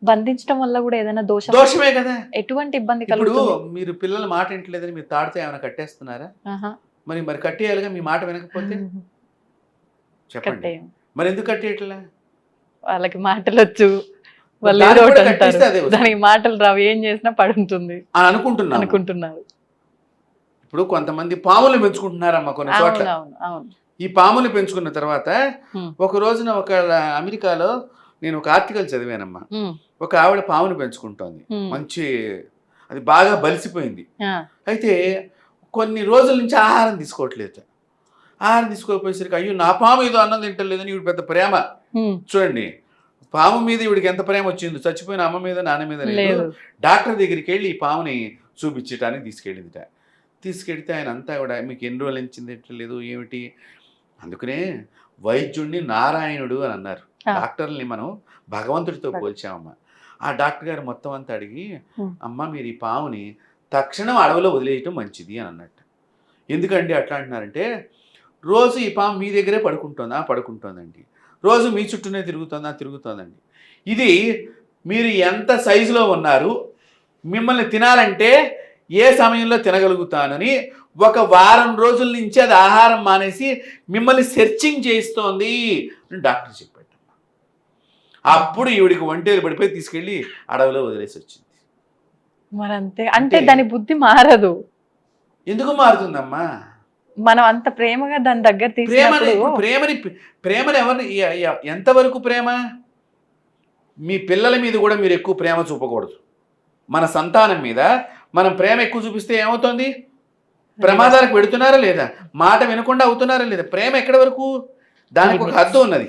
బంధించడం వల్ల కూడా ఏదైనా దోషమే కదా, ఎటువంటి ఇబ్బంది కలుగుతుంది? ఇప్పుడు మీరు పిల్లల మాట వింటలేదని మీరు తాడితే ఏమైనా కట్టేస్తున్నారా? మరి కట్టేయాలిగా. మీ మాట వినకపోతే చెప్పండి, మరి ఎందుకు కట్టేయట్లా? వాళ్ళకి మాటలు వచ్చు, దానికి మాటలు రావు, ఏం చేసినా పడుతుంది అని అనుకుంటున్నారు. ఇప్పుడు కొంతమంది పాములు పెంచుకుంటున్నారమ్మా కొన్ని చోట్ల. ఈ పాములు పెంచుకున్న తర్వాత ఒక రోజున ఒక అమెరికాలో నేను ఒక ఆర్టికల్ చదివానమ్మా. ఒక ఆవిడ పామును పెంచుకుంటోంది, మంచి అది బాగా బలిసిపోయింది. అయితే కొన్ని రోజుల నుంచి ఆహారం తీసుకోవట్లేదు. ఆహారం తీసుకోకపోయేసరికి అయ్యో నా పాము ఏదో అన్నం తింటలేదని ఈవిడ పెద్ద ప్రేమ. చూడండి, పాము మీద ఈవిడికి ఎంత ప్రేమ వచ్చిందో, చచ్చిపోయిన అమ్మ మీద నాన్న మీద లేదు. డాక్టర్ దగ్గరికి వెళ్ళి ఈ పాముని చూపించడానికి తీసుకెళ్ళిందిట. తీసుకెళ్తే ఆయన అంతా కూడా మీకు ఎన్ని రోజులు ఎంచింది లేదు ఏమిటి, అందుకనే వైద్యుడిని నారాయణుడు అని అన్నారు. డాక్టర్ని మనం భగవంతుడితో పోల్చామమ్మా. ఆ డాక్టర్ గారు మొత్తం అంతా అడిగి, అమ్మ మీరు ఈ పాముని తక్షణం అడవిలో వదిలేయటం మంచిది అని అన్నట్టు. ఎందుకండి అట్లా అంటున్నారంటే, రోజు ఈ పాము మీ దగ్గరే పడుకుంటోందండి, రోజు మీ చుట్టూనే తిరుగుతోందండి. ఇది మీరు ఎంత సైజులో ఉన్నారు, మిమ్మల్ని తినాలంటే ఏ సమయంలో తినగలుగుతానని ఒక వారం రోజుల నుంచి అది ఆహారం మానేసి మిమ్మల్ని సెర్చింగ్ చేస్తోంది అని డాక్టర్ చెప్పాడు. అప్పుడు ఈవిడికి ఒంటేలు పడిపోయి తీసుకెళ్ళి అడవిలో వదిలేసి వచ్చింది. మరంతే, అంటే దాని బుద్ధి మారదు. ఎందుకు మారుతుందమ్మా? మనం అంత ప్రేమగా దాని దగ్గర ప్రేమని ఎవరిని, ఎంతవరకు ప్రేమ? మీ పిల్లల మీద కూడా మీరు ఎక్కువ ప్రేమ చూపకూడదు. మన సంతానం మీద మనం ప్రేమ ఎక్కువ చూపిస్తే ఏమవుతుంది? ప్రమాదాలకు పెడుతున్నారా లేదా, మాట వినకుండా అవుతున్నారా లేదా? ప్రేమ ఎక్కడి వరకు? దానికి ఒక హద్దు ఉన్నది.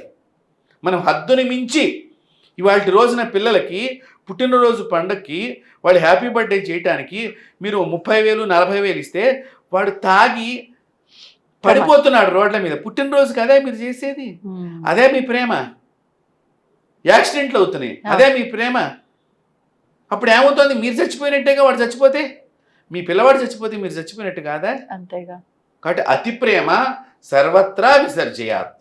మనం హద్దుని మించి ఇవాళ రోజున పిల్లలకి పుట్టినరోజు పండగకి వాళ్ళు హ్యాపీ బర్త్డే చేయటానికి మీరు 30,000 40,000 ఇస్తే వాడు తాగి పడిపోతున్నాడు రోడ్ల మీద. పుట్టినరోజుకి అదే మీరు చేసేది? అదే మీ ప్రేమ? యాక్సిడెంట్లు అవుతున్నాయి, అదే మీ ప్రేమ? అప్పుడు ఏమవుతుంది? మీరు చచ్చిపోయినట్టేగా వాడు చచ్చిపోతే, మీ పిల్లవాడు చచ్చిపోతే మీరు చచ్చిపోయినట్టు కాదా? అంతేగా. కాబట్టి అతి ప్రేమ సర్వత్రా విసర్జయాత్.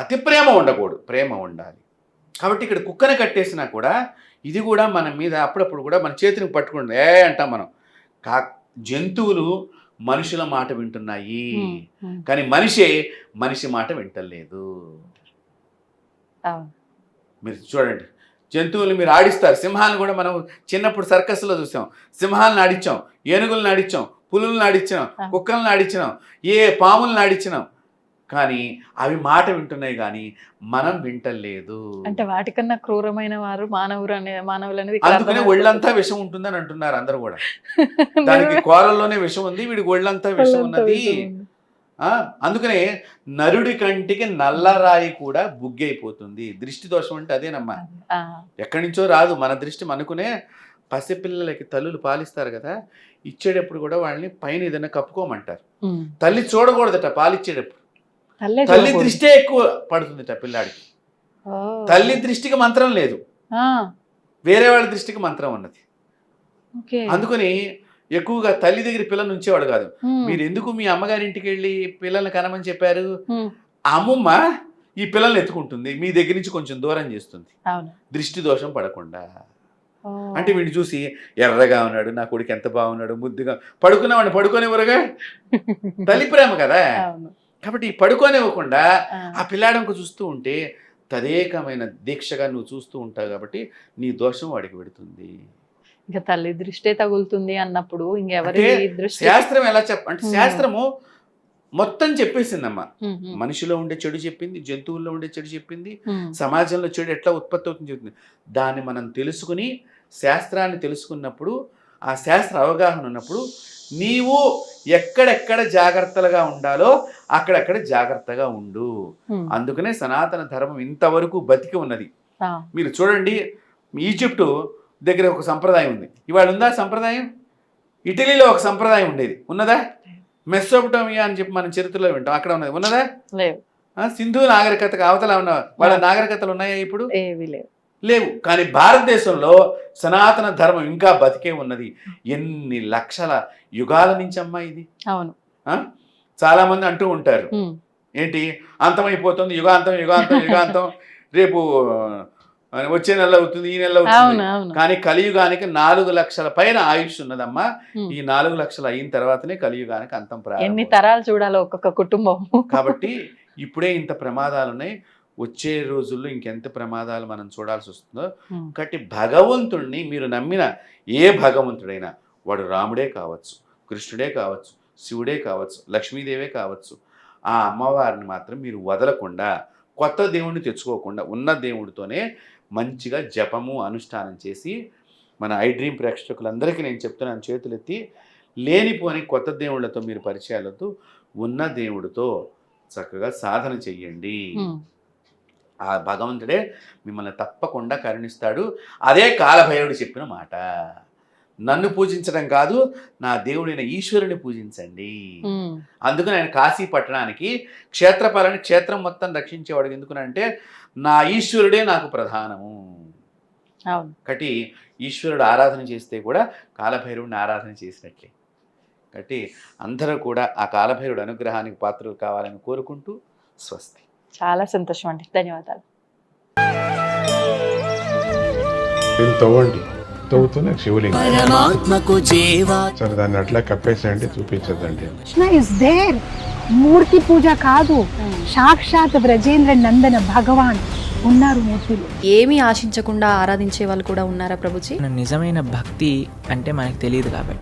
అతి ప్రేమ ఉండకూడదు, ప్రేమ ఉండాలి. కాబట్టి ఇక్కడ కుక్కని కట్టేసినా కూడా ఇది కూడా మన మీద అప్పుడప్పుడు కూడా మన చేతిని పట్టుకుంటుంది అంటాం మనం. జంతువులు మనుషుల మాట వింటున్నాయి, కానీ మనిషి మాట వింటలేదు. మీరు చూడండి, జంతువులు మీరు ఆడిస్తారు. సింహాలను కూడా మనం చిన్నప్పుడు సర్కస్లో చూసాం. సింహాలను ఆడించాం, ఏనుగులను ఆడించాం, పులులను ఆడించాం, కుక్కలను ఆడించినాం, పాములను ఆడించినాం. కానీ అవి మాట వింటున్నాయి కానీ మనం వింటలేదు. అంటే వాటికన్నా క్రూరమైన వారు మానవులు అనేది అందుకనే ఒళ్ళంతా విషం ఉంటుందని అంటున్నారు అందరూ కూడా. దానికి కూరల్లోనే విషం ఉంది, వీడికి ఒళ్ళంతా విషం ఉన్నది. అందుకనే నరుడి కంటికి నల్లరాయి కూడా బుగ్గైపోతుంది. దృష్టి దోషం అంటే అదేనమ్మా, ఎక్కడి నుంచో రాదు. మన దృష్టి మనకునే. పసిపిల్లలకి తల్లులు పాలిస్తారు కదా, ఇచ్చేటప్పుడు కూడా వాళ్ళని పైన ఏదైనా కప్పుకోమంటారు. తల్లి చూడకూడదట పాలిచ్చేటప్పుడు. తల్లి దృష్టే ఎక్కువ పడుతుందిట పిల్లాడికి. తల్లి దృష్టికి మంత్రం లేదు, వేరే వాళ్ళ దృష్టికి మంత్రం ఉన్నది. అందుకని ఎక్కువగా తల్లి దగ్గర పిల్లల్ని ఉంచేవాడు కాదు. మీరు ఎందుకు మీ అమ్మగారింటికి వెళ్ళి పిల్లల్ని కనమని చెప్పారు? అమ్మమ్మ ఈ పిల్లల్ని ఎత్తుకుంటుంది, మీ దగ్గర నుంచి కొంచెం దూరం చేస్తుంది, దృష్టి దోషం పడకుండా. అంటే వీడిని చూసి ఎర్రగా ఉన్నాడు, నా కొడుకు ఎంత బాగున్నాడు, ముద్దుగా పడుకున్నావాడిని పడుకోనివ్వరుగా. తల్లి ప్రేమ కదా. కాబట్టి పడుకోనివ్వకుండా ఆ పిల్లాడంకు చూస్తూ ఉంటే తదేకమైన దీక్షగా నువ్వు చూస్తూ ఉంటావు. కాబట్టి నీ దోషం వాడికి పెడుతుంది. ఇంకా తల్లి దృష్టి తగులుతుంది అన్నప్పుడు ఇంకెవరి దృష్టి? శాస్త్రం ఎలా అంటే శాస్త్రము మొత్తం చెప్పేసిందమ్మా. మనిషిలో ఉండే చెడు చెప్పింది, జంతువుల్లో ఉండే చెడు చెప్పింది, సమాజంలో చెడు ఎట్లా ఉత్పత్తి అవుతుంది చెప్పింది. దాన్ని మనం తెలుసుకుని శాస్త్రాన్ని తెలుసుకున్నప్పుడు, ఆ శాస్త్ర అవగాహన ఉన్నప్పుడు నీవు ఎక్కడెక్కడ జాగ్రత్తలుగా ఉండాలో అక్కడెక్కడ జాగ్రత్తగా ఉండు. అందుకనే సనాతన ధర్మం ఇంతవరకు బతికి ఉన్నది. మీరు చూడండి, ఈజిప్టు దగ్గర ఒక సంప్రదాయం ఉంది, ఇవాళ ఉందా సంప్రదాయం? ఇటలీలో ఒక సంప్రదాయం ఉండేది, ఉన్నదా? మెస్సోపటోమియా అని చెప్పి మనం చరిత్రలో వింటాం, అక్కడ ఉన్నది, ఉన్నదా? సింధు నాగరికతకు అవతల ఉన్న వాళ్ళ నాగరికతలు ఉన్నాయా ఇప్పుడు? లేవు. కానీ భారతదేశంలో సనాతన ధర్మం ఇంకా బతికే ఉన్నది. ఎన్ని లక్షల యుగాల నుంచి అమ్మా ఇది. అవును. చాలా మంది అంటూ ఉంటారు, ఏంటి అంతమైపోతుంది, యుగాంతం యుగాంతం యుగాంతం, రేపు వచ్చే నెల అవుతుంది, ఈ నెల అవుతుంది. కానీ కలియుగానికి 4 లక్షల పైన ఆయుష్ ఉన్నదమ్మా. ఈ 4 లక్షలు అయిన తర్వాతనే కలియుగానికి అంతం ప్రారంభం. ఎన్ని తరాలు చూడాలి ఒక్కొక్క కుటుంబం. కాబట్టి ఇప్పుడే ఇంత ప్రమాదాలు ఉన్నాయి, వచ్చే రోజుల్లో ఇంకెంత ప్రమాదాలు మనం చూడాల్సి వస్తుందో. కాబట్టి భగవంతుడిని మీరు నమ్మిన ఏ భగవంతుడైనా, వాడు రాముడే కావచ్చు, కృష్ణుడే కావచ్చు, శివుడే కావచ్చు, లక్ష్మీదేవే కావచ్చు, ఆ అమ్మవారిని మాత్రం మీరు వదలకుండా, కొత్త దేవుడిని తెచ్చుకోకుండా ఉన్న దేవుడితోనే మంచిగా జపము అనుష్ఠానం చేసి, మన ఐ డ్రీమ్ ప్రేక్షకులందరికీ నేను చెప్తున్నాను, చేతులెత్తి లేనిపోని కొత్త దేవుళ్ళతో మీరు పరిచయాలతో ఉన్న దేవుడితో చక్కగా సాధన చెయ్యండి. ఆ భగవంతుడే మిమ్మల్ని తప్పకుండా కరుణిస్తాడు. అదే కాలభైరవుడు చెప్పిన మాట. నన్ను పూజించడం కాదు, నా దేవుడైన ఈశ్వరుని పూజించండి. అందుకని ఆయన కాశీ పట్టణానికి క్షేత్రపాలని, క్షేత్రం మొత్తం రక్షించేవాడు. ఎందుకనంటే నా ఈశ్వరుడే నాకు ప్రధానము. కాబట్టి ఈశ్వరుడు ఆరాధన చేస్తే కూడా కాలభైరవుడిని ఆరాధన చేసినట్లే. కాబట్టి అందరూ కూడా ఆ కాలభైరవుడు అనుగ్రహానికి పాత్రలు కావాలని కోరుకుంటూ స్వస్తి. చాలా సంతోషం అండి, ధన్యవాదాలు. తవ్వుతూనే శివలింగం. సరే, దాన్ని అట్లా కప్పేసేయండి, చూపించదండి. Krishna is there. మూర్తి పూజ కాదు, సాక్షాత్ బ్రజేంద్ర నందన భగవాన్ ఉన్నారు మూర్తిలో. ఏమీ ఆశించకుండా ఆరాధించే వాళ్ళు కూడా ఉన్నారా ప్రభుజీ? నిజమైన భక్తి అంటే మనకు తెలియదు కాబట్టి